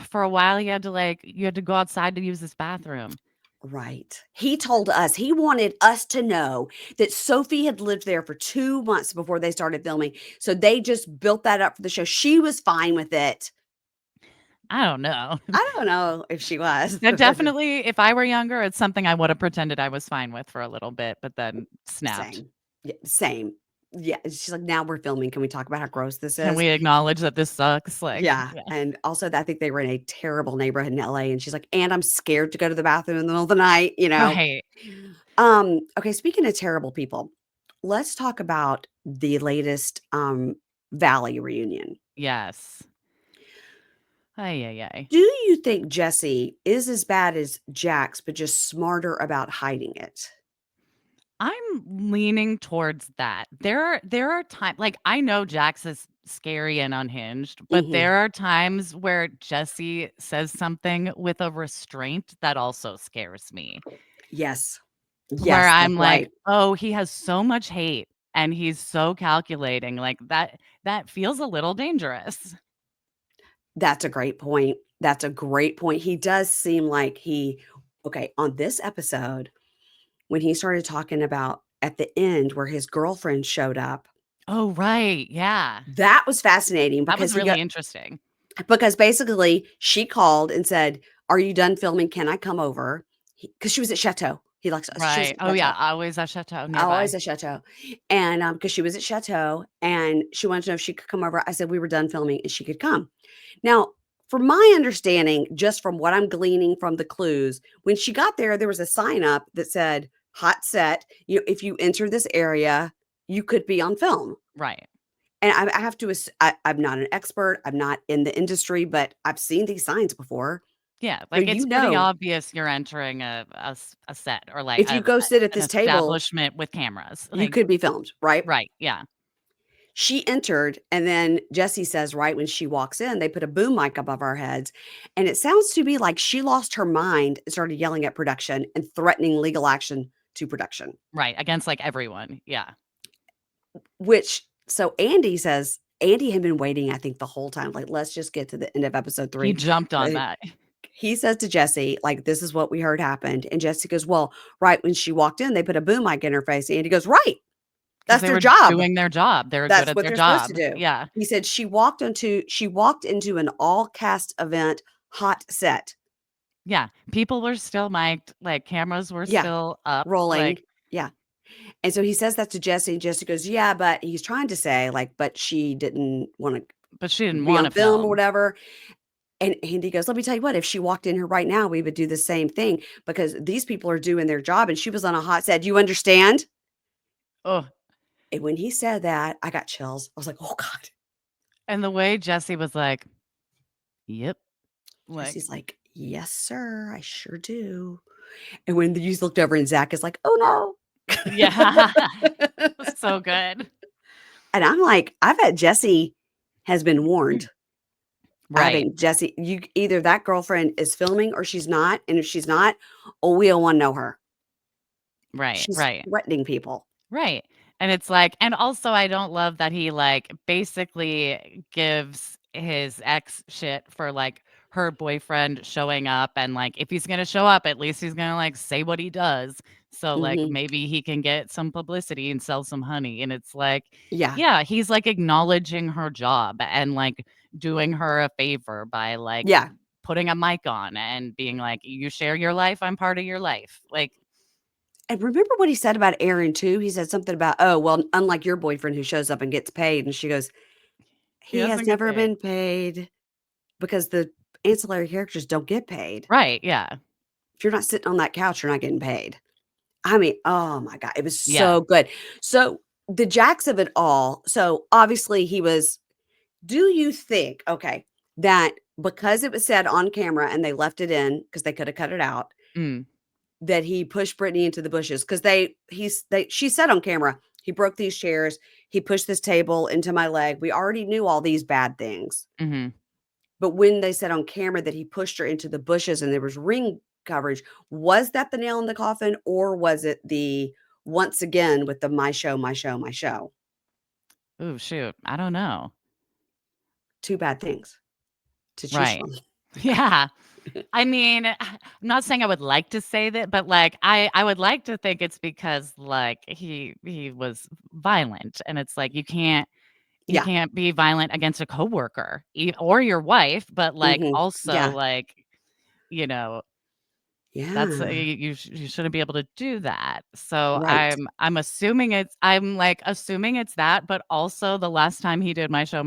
for a while, he had to, like you had to go outside to use this bathroom. right. He told us he wanted us to know that Sophie had lived there for 2 months before they started filming, so they just built that up for the show. She was fine with it. I don't know. I don't know if she was. That definitely if I were younger, it's something I would have pretended I was fine with for a little bit, but then snapped. Same. Yeah, same. Yeah, she's like, "Now we're filming. Can we talk about how gross this Can is?" we acknowledge that this sucks? Like, Yeah, yeah. and also I think they were in a terrible neighborhood in LA, and she's like, "And I'm scared to go to the bathroom in the middle of the night." Right. Okay, speaking of terrible people, let's talk about the latest, Valley reunion. Yes. Ay, ay, ay. Do you think Jesse is as bad as Jax, but just smarter about hiding it? I'm leaning towards that. There are times like, I know Jax is scary and unhinged, but Mhm. there are times where Jesse says something with a restraint that also scares me, Yes. where Yes, that's I'm like, right. "Oh, he has so much hate and he's so calculating." Like, that feels a little dangerous. That's a great point. That's a great point. He does seem like he okay, on this episode when he started talking about at the end where his girlfriend showed up. Oh, right. Yeah. That was fascinating That was because really interesting. because basically she called and said, "Are you done filming? Can I come over?" Because she was at Chateau. He likes she was Right. at Oh, yeah. Chateau. Always a chateau Always nearby. at Chateau. And because she was at Chateau and she wanted to know if she could come over. I said we were done filming and she could come. Now, from my understanding, just from what I'm gleaning from the clues, when she got there, there was a sign up that said hot set. If you enter this area, you could be on film. Right. And I have to, I'm not an expert. I'm not in the industry, but I've seen these signs before. Yeah. So, Like, it's pretty obvious you're entering a set or like if you go sit at an this table, establishment with cameras. you Like, could be filmed, right? right. Yeah. She entered, and then Jesse says, right when she walks in, they put a boom mic above our heads. And it sounds to me like she lost her mind and started yelling at production and threatening legal action to production, Right. Against like everyone. Yeah. so Andy says, Andy had been waiting, I think, the whole time. Like, let's just get to the end of episode He 3. jumped on But that he says to Jesse, like, this is what we heard happened. And Jesse goes, well, right when she walked in, they put a boom mic in her face. And Andy goes, right. because That's they their were job. doing their job. They were good That's at what their they're supposed to job. do. Yeah. He said she walked into an all cast event hot set. Yeah. People were still mic'd, like, cameras were Yeah, still up, rolling. like, Yeah. And so he says that to Jesse, and Jesse goes, "Yeah, but," he's trying to say, like, "But she didn't wanna but she didn't be wanna on film or film. whatever." And Andy goes, "Let me tell you what, if she walked in here right now, we would do the same thing because these people are doing their job, and she was on a hot set. Do you understand?" Oh, And when he said that, I got chills. I was like, "Oh god." and the way Jesse was like, "Yep." Like, Jesse's like, "Yes, sir, I sure do." And when you looked over and Zach is like, "Oh, no." yeah. It was so good. And I'm like, I bet Jesse has been warned. I Right. think Jesse, you either that girlfriend is filming or she's not. And if she's not, oh, we don't want to know her. Right, She's right. threatening people. Right. And it's like and also I don't love that he, like, basically gives his ex shit for, like, her boyfriend showing up and, like, if he's gonna show up, at least he's gonna, like, say what he does. So, like, Hmm. maybe he can get some publicity and sell some honey. And it's like, Yeah. yeah, he's, like, acknowledging her job and, like, doing her a favor by, like, Yeah. putting a mic on and being like, "You share your life, I'm part of your life." Like, And remember what he said about Aaron, too? He said something about, oh, well, unlike your boyfriend who shows up and gets paid. And she goes, he he has doesn't get never paid. been paid because the ancillary characters don't get paid. Right, yeah. If you're not sitting on that couch, you're not getting paid. I mean, oh my god, it was Yeah. so good. So, the Jacks of it all, so obviously he was do you think, okay, that because it was said on camera and they left it in because they could have cut it out, Mm. that he pushed Brittany into the bushes? Because she said on camera, he broke these chairs, he pushed this table into my leg. We already knew all these bad things. Mhm. But when they said on camera that he pushed her into the bushes and there was ring coverage, was that the nail in the coffin or was it the once again with the my show, my show, my show? Ooh, shoot. I don't know. Two bad things to choose Right. from. Yeah. I mean, I'm not saying I would like to say that, but, like, I would like to think it's because, like, he was violent, and it's like you Yeah. can't be violent against a coworker or your wife, but, like, Mhm. also, Yeah. like, you know, that's Yeah. you shouldn't be able to do that. So Right. I'm, like, assuming it's that, but also the last time he did my show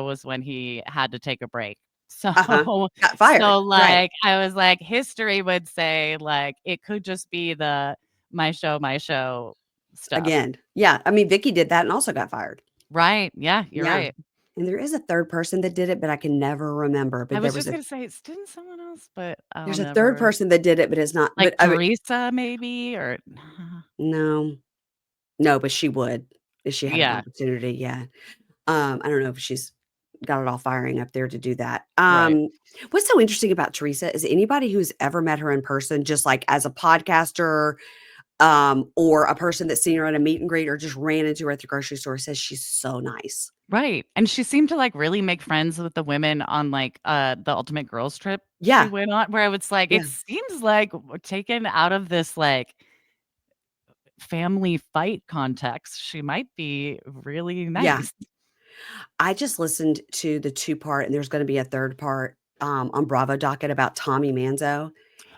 was when he had to take a break. So Uh-huh. Got so, fired. Right. like, I was like, history would say, like, it could just be the my show stuff. Again. Yeah. I mean, Vicky did that and also got fired. Right, yeah, you're Yeah. right. And there is a third person that did it, but I can never remember. I But was just gonna say, didn't someone else, but I'll there's a third never person that did it, but it's not like, but I mean, Teresa maybe or no. No, but she would if she had an yeah, opportunity, yeah. I don't know if she's got it all firing up there to do that. right. What's so interesting about Teresa is anybody who's ever met her in person, just like as a podcaster, or a person that's seen her at a meet and greet or just ran into her at the grocery store says she's so nice. Right, and she seemed to, like, really make friends with the women on, like, the Ultimate Girls Trip she Yeah, went on, where it's like, it yeah, seems like we're taken out of this, like, family fight context, she might be really Yeah. nice. I just listened to the 2-part, and there's gonna be a 3rd part, on Bravo docket about Tommy Manzo,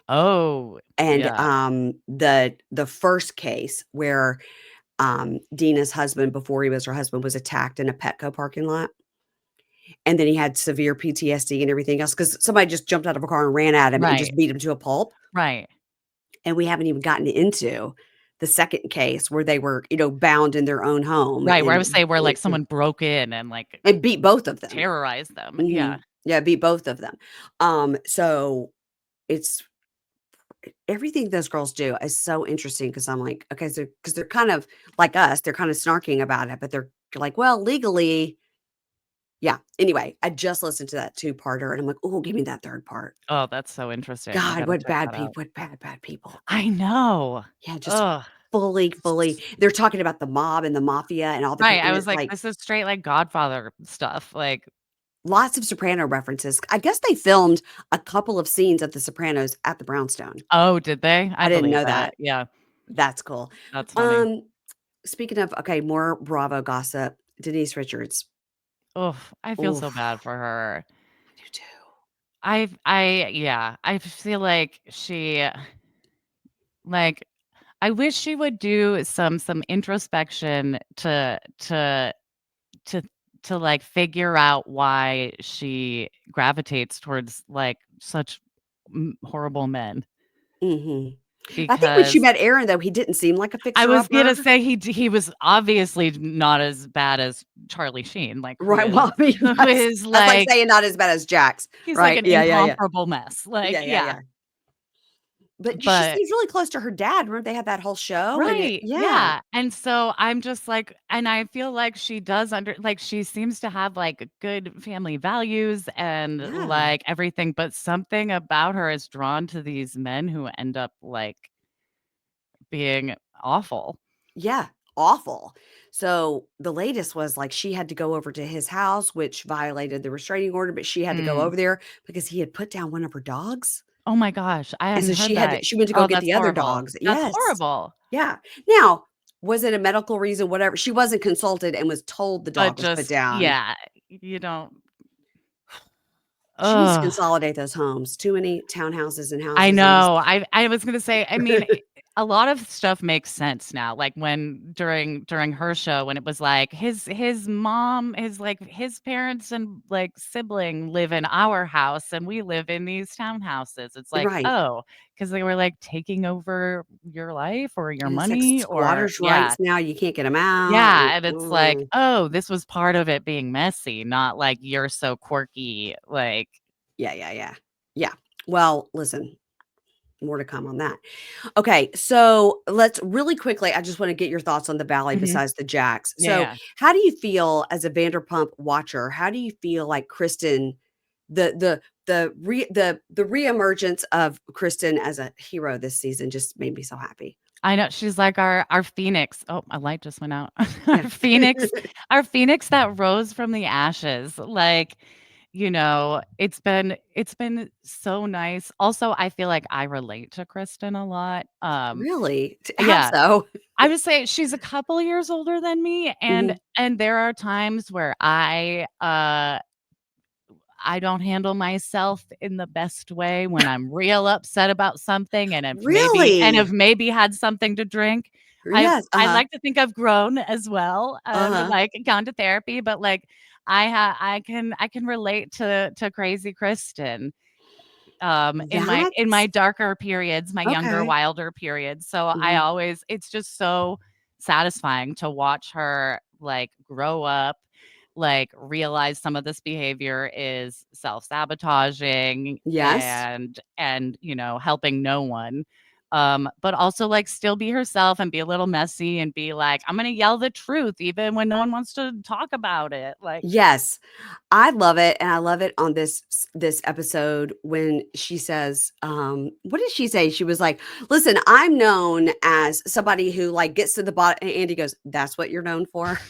Oh, and, yeah. the first case where, Dina's husband, before he was her husband, was attacked in a Petco parking lot, and then he had severe PTSD and everything else because somebody just jumped out of a car and ran at him and Right, just beat him to a pulp, right. and we haven't even gotten into the 2nd case where they were, bound in their own home Right, where I and would say where, like, someone broke in and, like, and beat both of them. terrorized them. Yeah. Mhm. Yeah, beat both of them. So it's everything those girls do is so interesting because 'cause I'm like, okay, so because 'cause they're kind of like us, they're kinda snarking about it, but they're like, "Well, legally." Yeah, anyway, I just listened to that two-parter, and I'm like, "Oh, give me that 3rd part." Oh, that's so interesting. I God, gotta check that out. what bad people. I know. Yeah, just Ugh. fully they're talking about the mob and the mafia and all the Right, I and was it's like, like this is straight, like, Godfather stuff, like, lots of Soprano references. I guess they filmed a couple of scenes of The Sopranos at the Brownstone. oh, did they? I I didn't believe know that. that. Yeah, That's cool. that's funny. Um, Speaking of okay, more Bravo gossip, Denise Richards. Ugh, I feel so Oof, bad for her. I do too. Yeah, I feel like like, I wish she would do some introspection to like, figure out why she gravitates towards, like, such horrible men, Mhm. I think when she because met Aaron, though, he didn't seem like a I was fixer-upper. gonna say he was obviously not as bad as Charlie Sheen, like, who Right, well, is I mean, who yes. is, That's like like saying not as bad as Jax, he's like right? an Yeah. incomparable mess, like, yeah, Yeah. But she but seems really close to her dad. Remember they had that whole show and it right, yeah, yeah, and so I'm just like and I feel like she does like, she seems to have, like, good family values and, yeah, like, everything, but something about her is drawn to these men who end up, like, being awful. yeah, awful. So, the latest was, like, she had to go over to his house, which violated the restraining order, but she had to go Mm. over there because he had put down one of her dogs, Oh my gosh, I and hadn't so heard that. she went to go Oh, get that's the other horrible. dogs. That's Yes. horrible. Yeah. Now, was it a medical reason, whatever? She wasn't consulted and was told the But dog was put just down. yeah, you don't She needs to ugh. consolidate those homes. Too many townhouses and I houses and just know. I was gonna say, I mean, a lot of stuff makes sense now. Like when during her show, when it was like his mom, his parents and like sibling live in our house, and we live in these townhouses. It's like, right. oh, because they were like taking over your life or your And it's like money, or squatters' yeah, rights now, you can't get them out, and yeah, and it's like, oh, this was part of it being messy, not like you're so quirky. Like, yeah. Yeah. Well, listen, more to come on that. Okay, so let's really quickly, I just wanna get your thoughts on the ballet mhm, besides the jacks. yeah, So, yeah. how do you feel as a Vanderpump watcher? How do you feel like Kristen the reemergence of Kristen as a hero this season just made me so happy. I know, she's like our phoenix. Oh, a light just went out. Yeah. Our phoenix that rose from the ashes. Like, it's been so nice. Also, I feel like I relate to Kristen a lot. Really? T How Yeah, so? I would say she's a couple years older than me, and Mhm. and there are times where I don't handle myself in the best way when I'm real upset about something and have Really? maybe had something to drink. Yes, I uh-huh, like to think I've grown as well and, uh-huh. like, gone to therapy, but, like, I can relate to crazy Kristen, in my That's darker periods, my younger, okay. wilder periods, so I Mhm. always it's just so satisfying to watch her, like, grow up, like, realize some of this behavior is self-sabotaging Yes. and helping no one, but also, like, still be herself and be a little messy and be like, "I'm gonna yell the truth even when no one wants to talk about it," like Yes. I love it, and I love it on this episode when she says, what did she say? She was like, "Listen, I'm known as somebody who, like, gets to the bottom." And Andy goes, "That's what you're known for?"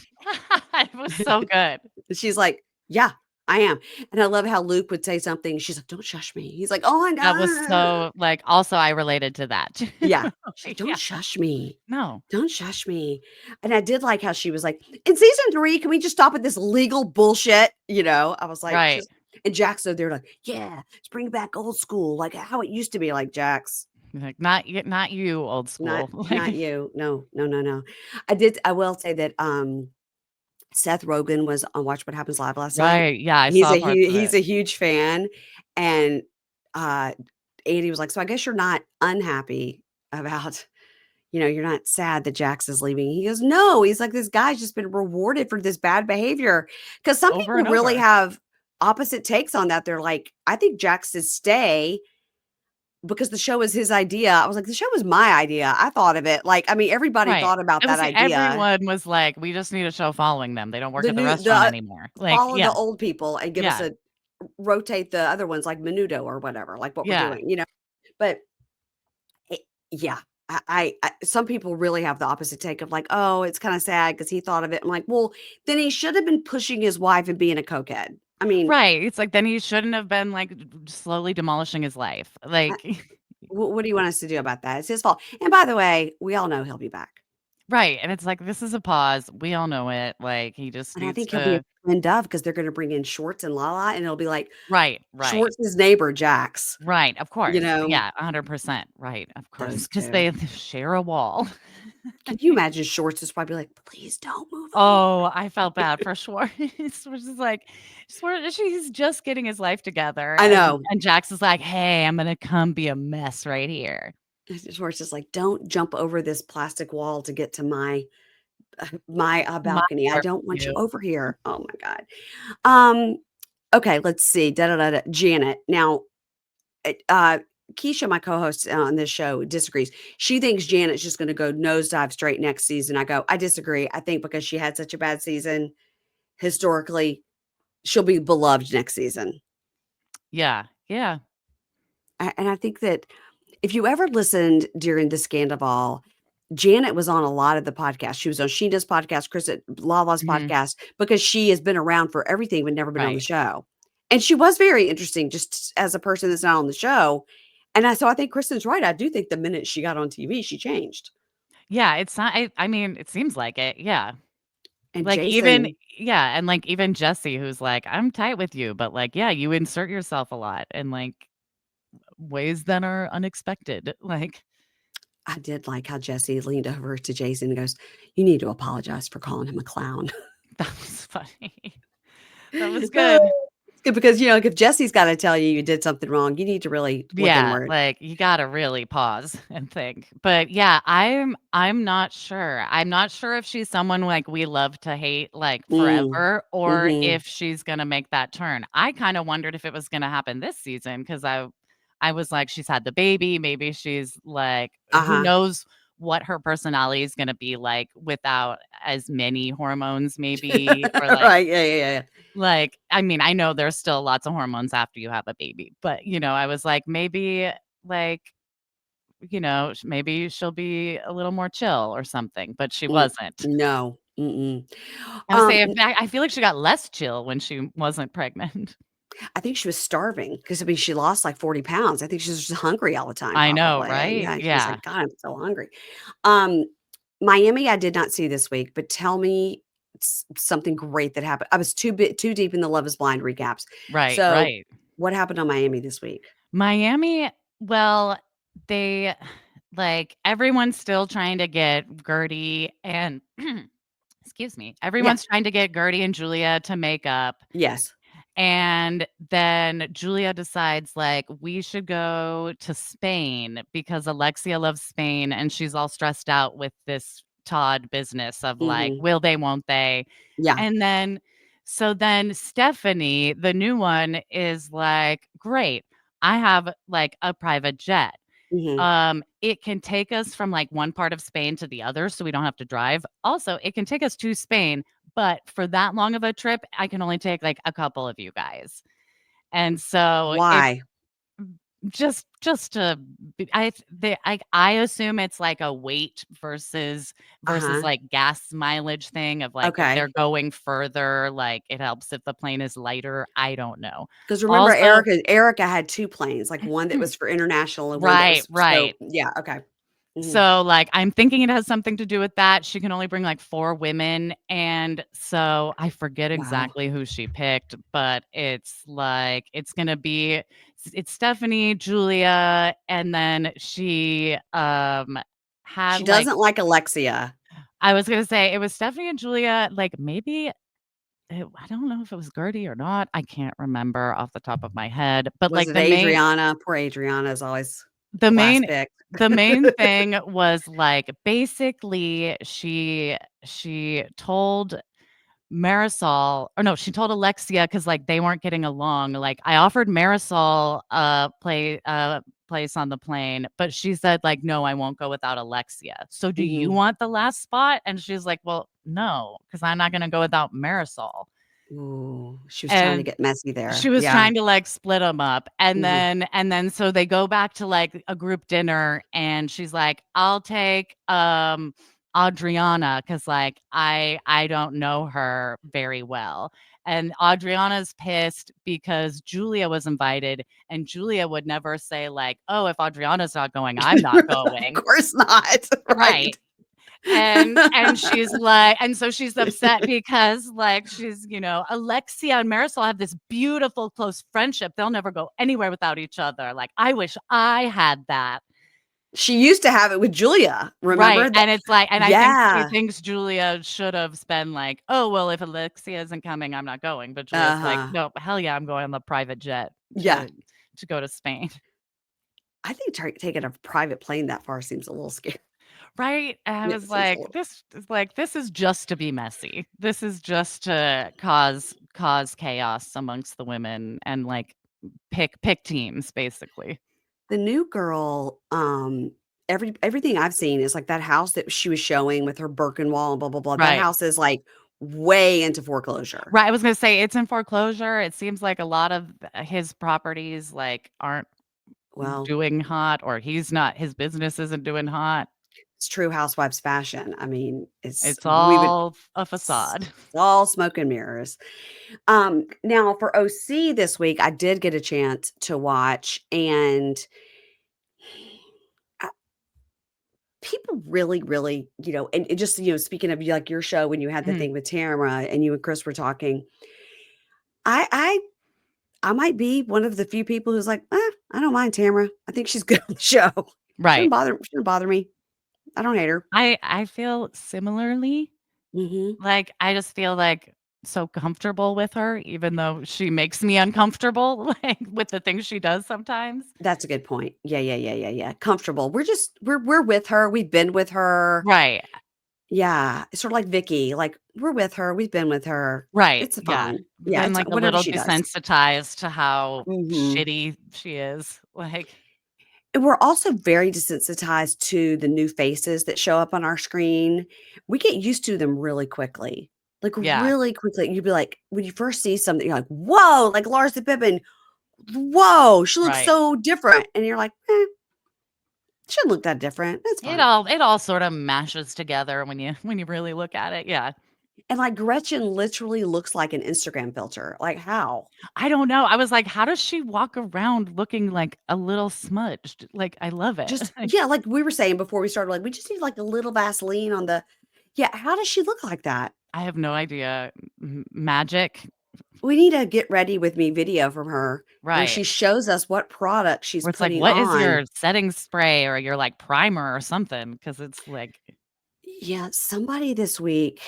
it was so good. She's like, "Yeah, I am. And I love how Luke would say something. She's like, "Don't shush me." He's like, "Oh my That was God." so like, also I related to that too. Yeah. She's like, "Don't Yeah. shush me. No. Don't shush me." And I did like how she was like, "In season 3, can we just stop with this legal bullshit?" I was like, Right. just and Jack's so they're like, "Yeah, let's bring back old school, like how it used to be." Like, Jax, Like, not you, old not school. not Like, you. No, no, no, no. I will say that Seth Rogen was on Watch What Happens Live last night. right, yeah, I saw parts of He's it. a huge fan, and, uh, Andy was like, "So I guess you're not unhappy about you're not sad that Jax is leaving." He goes, "No." He's like, "This guy's just been rewarded for this bad behavior." Because some Over people and really over. have opposite takes on that. They're like, "I think Jax should stay because the show is his idea." I was like, "The show was my idea. I thought of it." Like, I mean, everybody Right. thought about It that was idea. everyone was like, "We just need a show following them. They don't work The at the new restaurant anymore." Like, follow the yeah, old people and give us yeah, a rotate the other ones like Menudo or whatever, like what we're yeah. doing. But it, yeah, I some people really have the opposite take of like, oh, it's kind of sad because he thought of it. I'm like, well, then he should have been pushing his wife and being a cokehead. I mean, Right, it's like, then he shouldn't have been, like, slowly demolishing his life. I, Like what do you want us to do about that? It's his fault. And by the way, we all know he'll be back, right, and it's like, this is a pause, we all know it, like, he just and I needs think he'll be a to twin dove because they're going to bring in Schwartz and Lala, and it'll be like right, right, Schwartz's neighbor Jax. right, of You course, know, yeah, 100%, right, of course, those because two. they share a wall. Can you imagine Schwartz is probably like, please don't move Oh, away. I felt bad for Schwartz. Schwartz is like Schwartz he's just getting his life together, I know. and Jax is like, "Hey, I'm gonna come be a mess right here." Where it's just like, "Don't jump over this plastic wall to get to my My balcony. I part don't with want you you. over here." Oh my god. Um, okay, let's see. Da, da, da, da. Janet. Now, Keisha, my co-host on this show, disagrees. She thinks Janet's just gonna go nosedive straight next season. I go, "I disagree. I think because she had such a bad season, historically, she'll be beloved next season." Yeah, yeah. And I think that if you ever listened during the Scandival, Janet was on a lot of the podcasts. She was on Sheena's podcast, Chris at Lala's Mhm. podcast, because she has been around for everything but never been on the Right. show. And she was very interesting just as a person that's not on the show. So I think Kristen's right. I do think the minute she got on TV, she changed. Yeah, it's not I mean, it seems like it, yeah. And Like, even Jason, yeah, and, like, even Jesse, who's like, "I'm tight with you," but, like, yeah, you insert yourself a lot in, like, ways that are unexpected, like, I did like how Jesse leaned over to Jason and goes, "You need to apologize for calling him a clown." that was funny. That was good. It's good because, like, if Jesse's gotta tell you you did something wrong, you need to really look Yeah, inward. like, you gotta really pause and think. But, yeah, I'm not sure. I'm not sure if she's someone, like, we love to hate, like, Mm. forever, or Mhm. if she's gonna make that turn. I kinda wondered if it was gonna happen this season because I was like, "She's had the baby, maybe she's, like" who Uh-huh. knows what her personality is gonna be like without as many hormones maybe, or, like Right, yeah, yeah, yeah, yeah. I mean, I know there's still lots of hormones after you have a baby, but, I was like, maybe, like, maybe she'll be a little more chill or something, but she Mm, wasn't. no, mm-mm. I would say, in N fact, I feel like she got less chill when she wasn't pregnant. I think she was starving because I mean, she lost, like, 40 pounds. I think she was just hungry all the time I know, probably. right? Yeah, she was Yeah. like, "God, I'm so hungry." Um, Miami, I did not see this week, but tell me something great that happened. I was too deep in the Love Is Blind recaps. Right, So, right. what happened on Miami this week? Miami, well, they everyone's still trying to get Gertie and excuse me, Yeah. everyone's trying to get Gertie and Julia to make up. Yes. And then Julia decides, like, we should go to Spain because Alexia loves Spain and she's all stressed out with this Todd business of like, Mhm. will they, won't they? Yeah. And then, so then Stephanie, the new one, is like, great, I have like a private jet. Mhm. It can take us from, like, one part of Spain to the other, so we don't have to drive. Also, it can take us to Spain, but for that long of a trip, I can only take, like, a couple of you guys. And so if Why? just to I assume it's like a weight versus Uh-huh. like gas mileage thing of like if they're Okay. going further, like it helps if the plane is lighter. I don't know. Because remember Also, Erica had 2 planes, like one that was for international and one that right, was right. yeah, okay. Mhm. So, like, I'm thinking it has something to do with that. She can only bring, like, 4 women, and so I forget Wow. exactly who she picked, but it's, like, it's gonna be it's Stephanie, Julia, and then she, had, She like doesn't like Alexia. I was gonna say it was Stephanie and Julia, like, maybe I don't know if it was Gertie or not, I can't remember off the top of my head, but, Was like, it Adriana? Poor Adriana is always the last main pick. the main thing was, like, basically, she told Marisol or no, she told Alexia because like, they weren't getting along, like, I offered Marisol a place on the plane, but she said, like, "No, I won't go without Alexia. So do you Mhm. want the last spot?" And she's like, "Well, no, because 'cause I'm not gonna go without Marisol." Ooh, she was trying to And get messy she there. was Yeah. trying to, like, split them up, Mhm. and then so they go back to, like, a group dinner, and she's like, "I'll take, Adriana, because like, I don't know her very well." And Adriana's pissed because Julia was invited, and Julia would never say, like, "Oh, if Adriana's not going, I'm not Of going." course not, Right. right. And she's like and so she's upset because, like, she's, Alexia and Marisol have this beautiful close friendship. They'll never go anywhere without each other. Like, I wish I had that. She used to have it with Julia, Right, remember that? and it's like and I think she Yeah. thinks Julia should have been like, "Oh, well, if Alexia isn't coming, I'm not going." But Julia's like, Uh-huh. "No, hell yeah, I'm going on the private jet Yeah. to go to Spain." I think taking a private plane that far seems a little scary. Right? And I It was seems a like, little this is just to be messy. This is just to cause chaos amongst the women and, like, pick teams, basically. the new girl, everything I've seen is like that house that she was showing with her Birkenwall and blah, blah, blah. That Right. house is like way into foreclosure. Right, I was gonna say it's in foreclosure. It seems like a lot of his properties, like, aren't Well, doing hot or his business isn't doing hot. it's true housewives fashion. I mean, It's we would all a it's facade. all smoke and mirrors. Now for OC this week, I did get a chance to watch, and uh, people really, really, and it just, speaking of like your show when you had the Mhm. thing with Tamara and you and Chris were talking, I I I might be one of the few people who's like, I don't mind Tamara. I think she's good on the show. Right. Shouldn't bother me. I don't hate her. I feel similarly. Mhm. Like, I just feel, like, so comfortable with her even though she makes me uncomfortable, like, with the things she does sometimes. That's a good point. Yeah, yeah, yeah, yeah, yeah. Comfortable. We're with her. We've been with her. Right, Yeah, it's sort of like Vicky, like, we're with her, we've been with her. right, It's yeah. fine. Yeah, Been, it's like, a whatever little she does. desensitized to how Mhm. shitty she is, like And we're also very desensitized to the new faces that show up on our screen. We get used to them really quickly, like, yeah, really quickly. You'd be like when you first see something, you're like, "Whoa," like Larsa Pippen, "Whoa, she looks right. so different," and you're like, shouldn't look that different. That's fine." It all sorta mashes together when you really look at it, yeah. And, like, Gretchen literally looks like an Instagram filter, like, how? I don't know, I was like, "How does she walk around looking, like, a little smudged?" Like, I love it. Just yeah, like we were saying before we started, like, we just need, like, a little Vaseline on the yeah, how does she look like that? I have no idea. Magic? We need a get ready with me video from her where Right. she shows us what product she's Where it's like, putting "What is on. your setting spray or your, like, primer or something? Because it's like Yeah, somebody this week,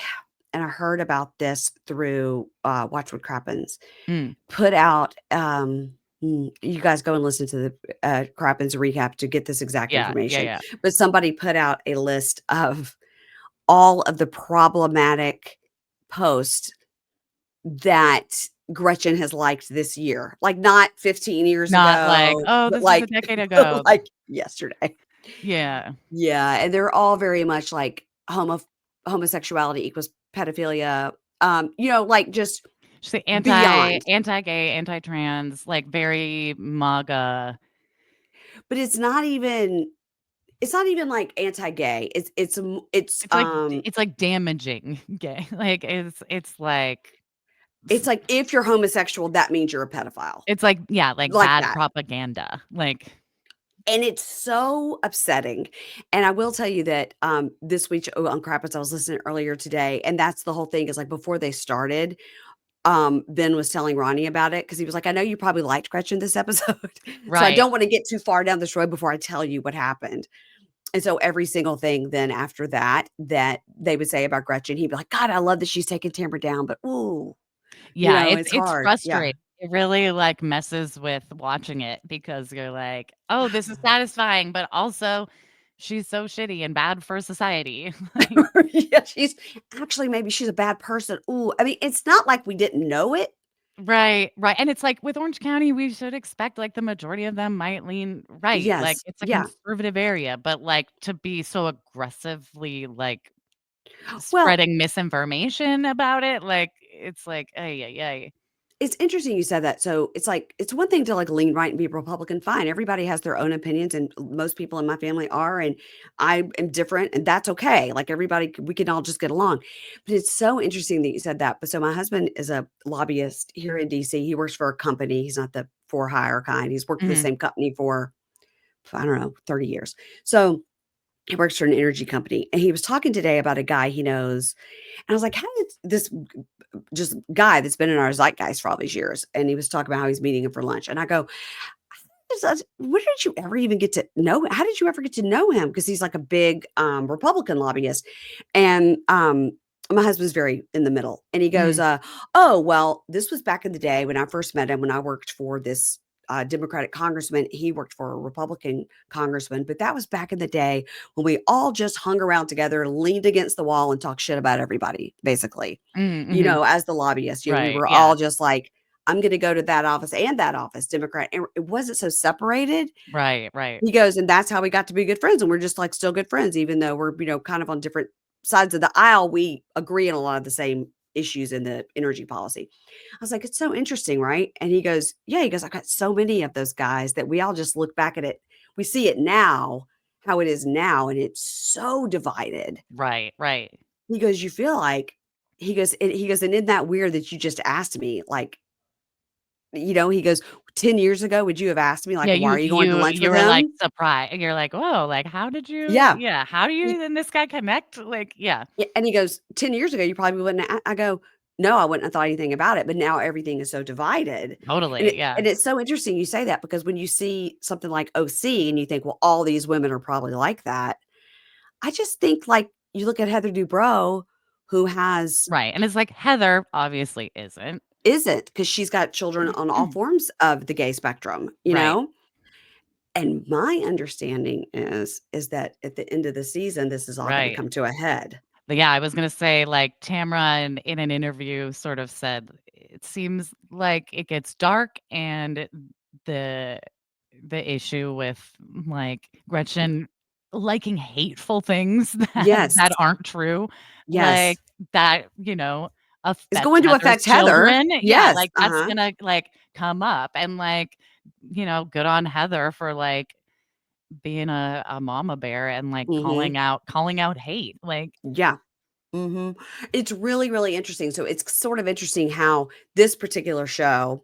and I heard about this through, Watch What Crappens, mm, put out, you guys go and listen to the, Crappens recap to get this exact yeah, yeah, information, yeah. but somebody put out a list of all of the problematic posts that Gretchen has liked this year, like, not 15 years Not like, ago, "Oh, but, this is a like decade ago." like, yesterday. Yeah. Yeah, and they're all very much like homosexuality equals pedophilia, like, just She's beyond. anti-gay, anti-trans, like, very MAGA. but it's not even like anti-gay. It's like damaging gay. Like, It's s like if you're homosexual, that means you're a pedophile. it's like yeah, like Like bad that. propaganda. Like And it's so upsetting. And I will tell you that this week on Crappers, I was listening earlier today, and that's the whole thing is like before they started, Ben was telling Ronnie about it because he was like, I know you probably liked Gretchen this episode. So I right. don't want to get too far down this road before I tell you what happened. And so every single thing then after that they would say about Gretchen, he'd be like, God, I love that she's taking Tamara down, but ooh, Yeah, it's it's hard. Yeah. frustrating. It really, like, messes with watching it because you're like, "Oh, this is satisfying, but also she's so shitty and bad for society." Like Yeah, maybe she's a bad person. Ooh, I mean, it's not like we didn't know it. right, right, and it's like with Orange County, we should expect, like, the majority of them might lean right, like, Yes. it's a Yeah. conservative area, but, like, to be so aggressively, like, Well, spreading misinformation about it, like, it's like, ay, ay, ay. it's interesting you said that. So it's like it's one thing to like lean right and be Republican. Fine. Everybody has their own opinions, and most people in my family are, and I am different, and that's okay. Like we can all just get along. But it's so interesting that you said that. But so my husband is a lobbyist here in DC. He works for a company. He's not the for hire kind. He's worked for the Mhm, same company for I don't know 30 years. So he works for an energy company, and he was talking today about a guy he knows. And I was like, how did this just guy that's been in our zeitgeist for all these years? And he was talking about how he's meeting him for lunch. And I go, where did you ever even get to know? How did you ever get to know him? Because he's like a big Republican lobbyist. And my husband's very in the middle. And he goes, mhm, oh, well, this was back in the day when I first met him, when I worked for this Democratic congressman. He worked for a Republican congressman, but that was back in the day when we all just hung around together, leaned against the wall, and talked shit about everybody, basically. mm, mhm, As the lobbyists, we right, were yeah, all just like, I'm going to go to that office, Democrat. And it wasn't so separated. right, right, He goes, and that's how we got to be good friends. And we're just like still good friends, even though we're, kind of on different sides of the aisle. We agree on a lot of the same issues in the energy policy. I was like, it's so interesting, right? And he goes, yeah, he goes, I got so many of those guys that we all just look back at it. We see it now, how it is now, and it's so divided. right, right. He goes, you feel like, and isn't that weird that you just asked me, like, he goes, 10 years ago, would you have asked me, like, Yeah, why you are you going to you lunch you with were, like, him? surprised. You're like, "Whoa, like, how did you" Yeah. yeah, "How do you and this guy connect?" Like, yeah, Yeah, and he goes, 10 years ago, you probably wouldn't I go, "No, I wouldn't have thought anything about it," but now everything is so divided, totally, yeah, and it's so interesting you say that because when you see something like OC and you think, "Well, all these women are probably like that," I just think, like, you look at Heather Dubrow, who right, and it's like, Heather obviously isn't. isn't, because 'cause she's got children on all forms of the gay spectrum, Right, and my understanding is that at the end of the season, this is all gonna right. come to a head. But, yeah, I was gonna say, like, Tamra in an interview sort of said, "It seems like it gets dark and the the issue with, like, Gretchen liking hateful things Yes, that aren't true, yes. like, that, It's affect going to Heather's affect Heather. children. Yeah, Yes, like, that's uh-huh. gonna, like, come up and, like, good on Heather for, like, being a mama bear and, like, Mhm. calling out hate, like Yeah. Mhm. It's really, really interesting. So it's sort of interesting how this particular show,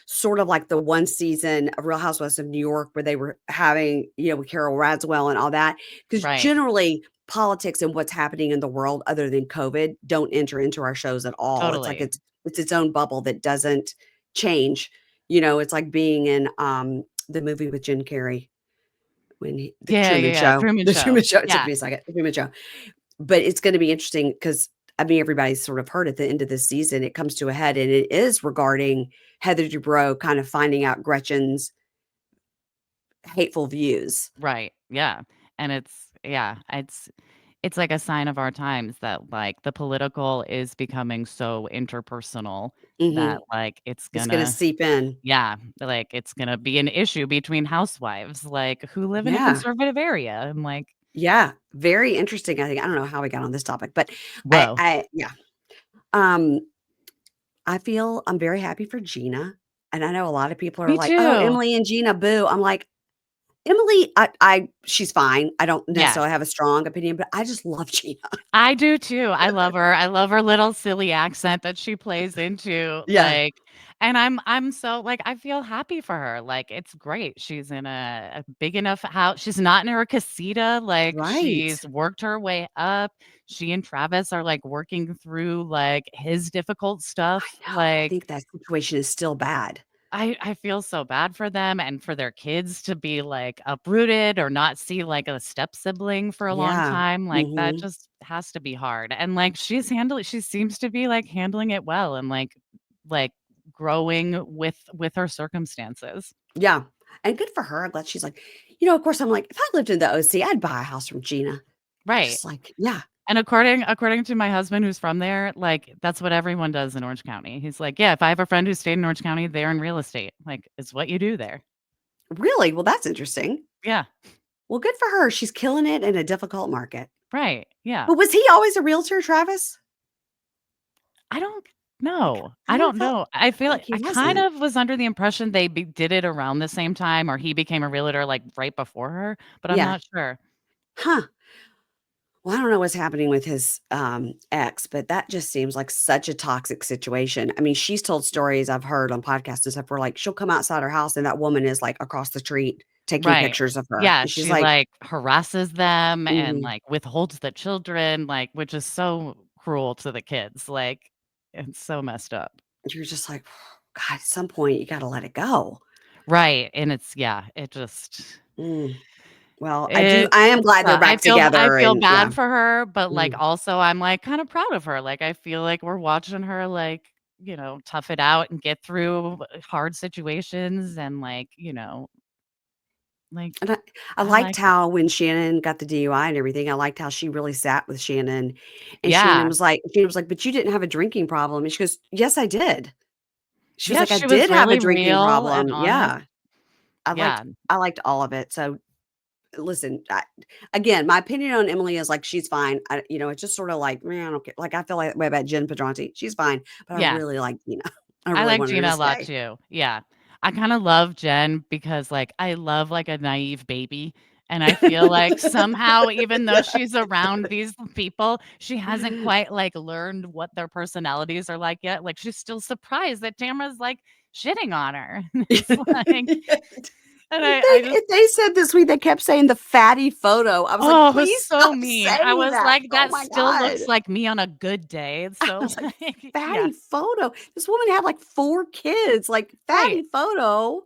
sort of like the one season of Real Housewives of New York where they were having, with Carol Radswell and all that, because right, generally politics and what's happening in the world other than COVID don't enter into our shows at all. It's like totally. it's its own bubble that doesn't change. It's like being in the movie with Jim Carrey when the Yeah, yeah, Truman yeah, Show. Truman The Show. Truman Show. It took Yeah, me a second. The Truman Show. But it's gonna be interesting because I mean, everybody's sort of heard at the end of this season, it comes to a head, and it is regarding Heather Dubrow kind of finding out Gretchen's hateful views. right, yeah, and it's like a sign of our times that, like, the political is becoming so interpersonal that, Mhm. like, it's It's gonna gonna seep in. yeah, like, it's gonna be an issue between housewives, like, who live in a Yeah. conservative area, and, like, Yeah. Very interesting, I think. I don't know how we got on this topic, but "Whoa." yeah. Um, I feel I'm very happy for Gina, and I know a lot of people are Me like, "Oh, too. Emily and Gina, boo." I'm like, Emily, she's fine. I don't Yeah. necessarily have a strong opinion, but I just love Gina. I do too. I love her. I love her little silly accent that she plays into, Yeah, and I'm so like, I feel happy for her. Like, it's great. She's in a big enough house. She's not in her casita. Like, right. she's worked her way up. She and Travis are like working through like his difficult I stuff. know. I Like, think that situation is still bad. I feel so bad for them and for their kids to be, like, uprooted or not see, like, a step sibling for a long Yeah. time, like, that Mhm. just has to be hard, and, like, she seems to be, like, handling it well and, like, growing with her circumstances. Yeah, and good for her. I'm glad she's like of course, I'm like, if I lived in the OC, I'd buy a house from Gina. Right, Just like yeah. and according to my husband who's from there, like, that's what everyone does in Orange County. He's like, "Yeah, if I have a friend who stayed in Orange County, they're in real estate." Like, it's what you do there. Really? Well, that's interesting. Yeah, Well, good for her. She's killing it in a difficult market. right, yeah. But was he always a realtor, Travis? I don't Like, know. I I don't don't felt know. I feel like like he I kind wasn't. of was under the impression they did it around the same time or he became a realtor, like, right before her, but I'm Yeah. not sure. Huh. Well, I don't know what's happening with his, ex, but that just seems like such a toxic situation. I mean, she's told stories I've heard on podcasts and stuff where, like, she'll come outside her house and that woman is, like, across the street taking Right. pictures of her, Yeah, and she's she, like like, harasses them and, mhm. like, withholds the children, like, which is so cruel to the kids, like, it's so messed up. You're just like, God, at some point, you gotta let it go. Right, and it's yeah, it just Mm. Well, it I am glad they're I back I together feel and yeah. bad for her, but, like, Mm. also I'm, like, kinda proud of her, like, I feel like we're watching her, like, tough it out and get through hard situations and, like, And I I liked like it. how when Shannon got the DUI and everything, I liked how she really sat with Shannon, and Yeah. Shannon was like, "But you didn't have a drinking problem," and she goes, "Yes, I did." She was Yeah, like, "I she was did have a really drinking real and problem." honest. Yeah. Yeah. I liked all of it, so, listen, again, my opinion on Emily is, like, she's fine. It's just sorta like, "Man, I don't care." Like, I feel like that way about Jen Padronte. She's fine, but I Yeah. really like Gina. I I really like want her to Gina a lot stay. too. Yeah. I kinda love Jen because, like, I love, like, a naive baby, and I feel like somehow, even though she's around these people, she hasn't quite, like, learned what their personalities are like yet. Like, she's still surprised that Tamara's, like, shitting on her. It's like and I just They said this week, they kept saying the fatty photo. I was like, oh, it was "Please so stop mean. I saying was that." like, Oh "That my still looks god. like me on a good day." I So, was like, like yeah. "Fatty photo." This woman had, like, 4 kids, like, Right. fatty photo.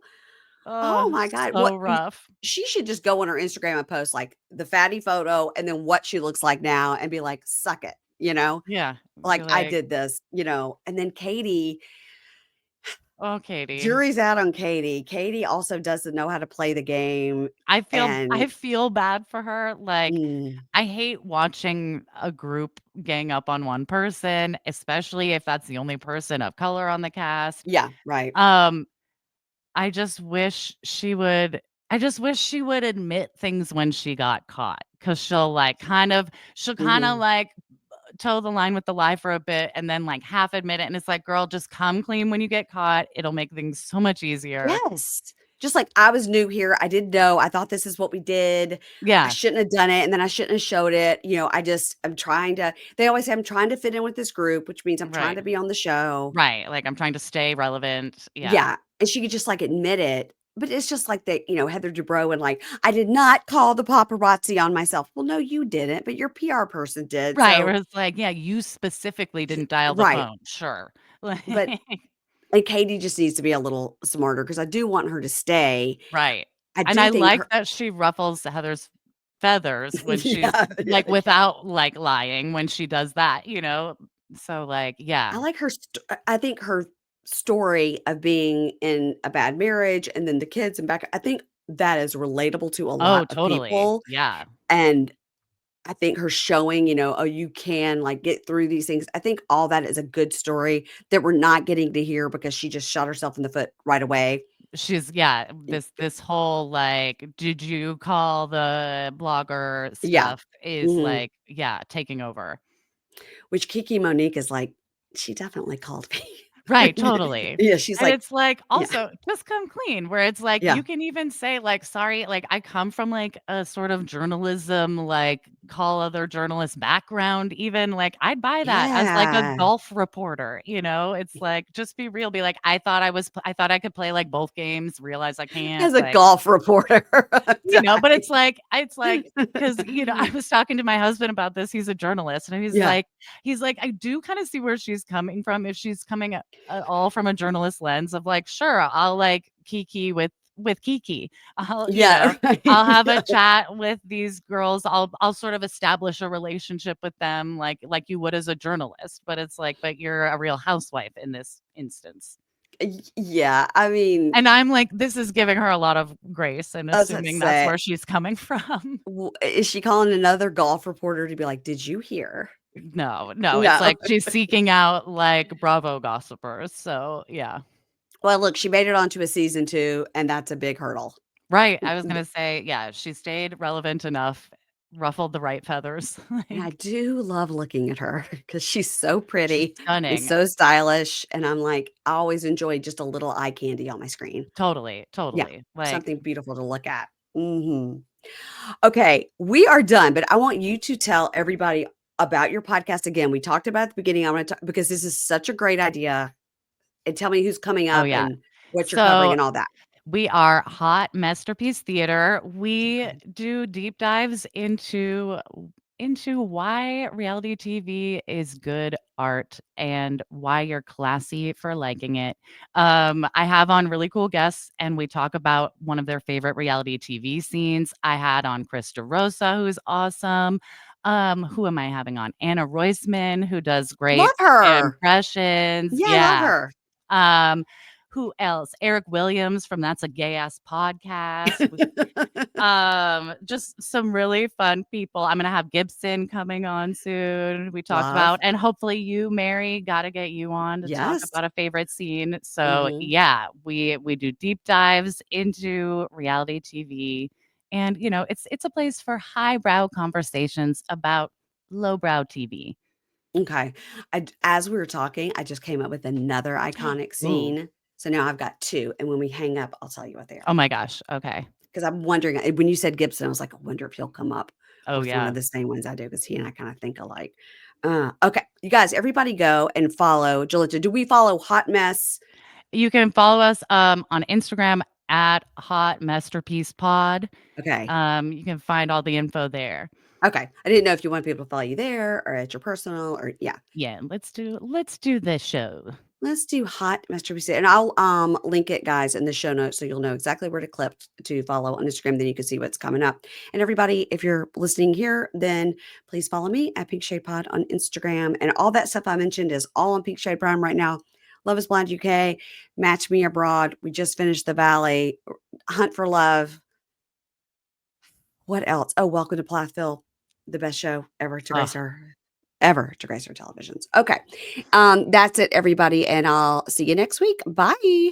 Oh Oh, my god. so rough. She should just go on her Instagram and post, like, the fatty photo and then what she looks like now and be like, "Suck it," you know? Yeah. Be Like, "I like, did this," And then Katie, "Oh, Katie." jury's out on Katie. Katie also doesn't know how to play the game, I and feel bad for her, like, mm, I hate watching a group gang up on one person, especially if that's the only person of color on the cast. yeah, right. Um, I just wish she would admit things when she got caught, because 'cause she'll kinda, Mhm. like, toe the line with the lie for a bit and then, like, half admit it, and it's like, "Girl, just come clean when you get caught. It'll make things so much easier." Yes. Just like, "I was new here, I didn't know, I thought this is what we did, I Yeah, shouldn't have done it, and then I shouldn't have showed it," I'm trying to they always say, "I'm trying to fit in with this group," which means I'm trying right. to be on the show. Right, like, I'm trying to stay relevant. Yeah. Yeah, and she could just, like, admit it, but it's just like Heather Dubrow and, like, "I did not call the paparazzi on myself." Well, no, you didn't, but your PR person did, Right, so where it's like, yeah, you specifically didn't dial the right, phone, sure. Like but and Katie just needs to be a little smarter because I do want her to stay. right, I and do I think like her that she ruffles Heather's feathers when she's, yeah, yeah, like, yeah. without, like, lying when she does that, you know? So, like, yeah. I like I think her story of being in a bad marriage and then the kids and back I think that is relatable to a Oh, lot of totally. people, Yeah. and I think her showing, "Oh, you can, like, get through these things." I think all that is a good story that we're not getting to hear because she just shot herself in the foot right away. She's yeah, Y this whole, like, "Did you call the blogger?" yeah. stuff is, Mhm. like, yeah, taking over. Which Kiki Monique is like, "She definitely called me." Right, totally. Yeah, she's And like, it's like, yeah, also, just come clean, where it's like, yeah, you can even say, like, "Sorry, like, I come from, like, a sort of journalism, like, call other journalists background even." Like, I'd buy that as, like, a yeah. golf reporter, you know? It's like, just be real, be like, I thought I could play, like, both games, realize I can't," As a like, golf reporter, I'm but dying. it's like, because I was talking to my husband about this, he's a journalist, and Yeah, he's like, "I do kinda see where she's coming from, if she's coming at all from a journalist lens of, like, sure, I'll, like, kiki with Kiki. I'll yeah, I'll right. have a chat with these girls, I'll sort of establish a relationship with them like you would as a journalist," but it's like, "But you're a real housewife in this instance." Yeah, I mean, And I'm like, this is giving her a lot of grace and I was about to assuming that's say, where she's coming from. is she calling another golf reporter to be like, "Did you hear?" No, no, it's No. like she's seeking out, like, Bravo gossipers, so, yeah. Well, look, she made it onto a season 2, and that's a big hurdle. Right, I was gonna say, yeah, she stayed relevant enough, ruffled the right feathers, And I like, do love looking at her because she's so she's pretty and stunning. so stylish, and I'm like, I always enjoy just a little eye candy on my screen. Totally, Yeah, totally, like, something beautiful to look at. Mhm. Okay, we are done, but I want you to tell everybody about your podcast again. We talked about at the beginning. I want to talk because this is such a great idea. And tell me who's coming oh, up yeah. and what you're covering So and all that. we are Hot Mess-terpiece Theatre. We do deep dives into why reality TV is good art and why you're classy for liking it. I have on really cool guests, and we talk about one of their favorite reality TV scenes. I had on Chris DeRosa, who's awesome. Who am I having on? Anna Roisman, who does Love great her. impressions. Yeah, I love Yeah. her. Um, who else? Eric Williams from That's a Gay Ass Podcast. Just some really fun people. I'm gonna have Gibson coming on soon. We talked Love. about, and hopefully you, Mary, gotta get you on to talk Yes. about a favorite scene. So Mhm. yeah, we do deep dives into reality TV, and it's a place for highbrow conversations about lowbrow TV. Okay. As we were talking, I just came up with another iconic Ooh. scene. So now I've got 2, and when we hang up, I'll tell you what they Oh are. my gosh. Okay. Because I'm wondering when you said Gibson, I was like, "I wonder if he'll come up Oh with one of yeah. the same ones I do because he and I kinda think alike." Okay. You guys, everybody go and follow Jolita. Do we follow Hot Mess? You can follow us on Instagram at Hot Masterpiece Pod. Okay. You can find all the info there. Okay. I didn't know if you want people to follow you there or at your personal or yeah. Yeah, let's do the show. Let's do Hot Masterpiece and I'll, link it, guys, in the show notes so you'll know exactly where to click to follow on Instagram, then you can see what's coming up. And everybody, if you're listening here, then please follow me at Pink Shade Pod on Instagram, and all that stuff I mentioned is all on Pink Shade Prime right now. Love is Blind UK, Match Me Abroad, we just finished The Valley, Hunt for Love. What else? Oh, Welcome to Plathville, the best show Oh, ever to grace our televisions. Okay. That's it, everybody, and I'll see you next week. Bye.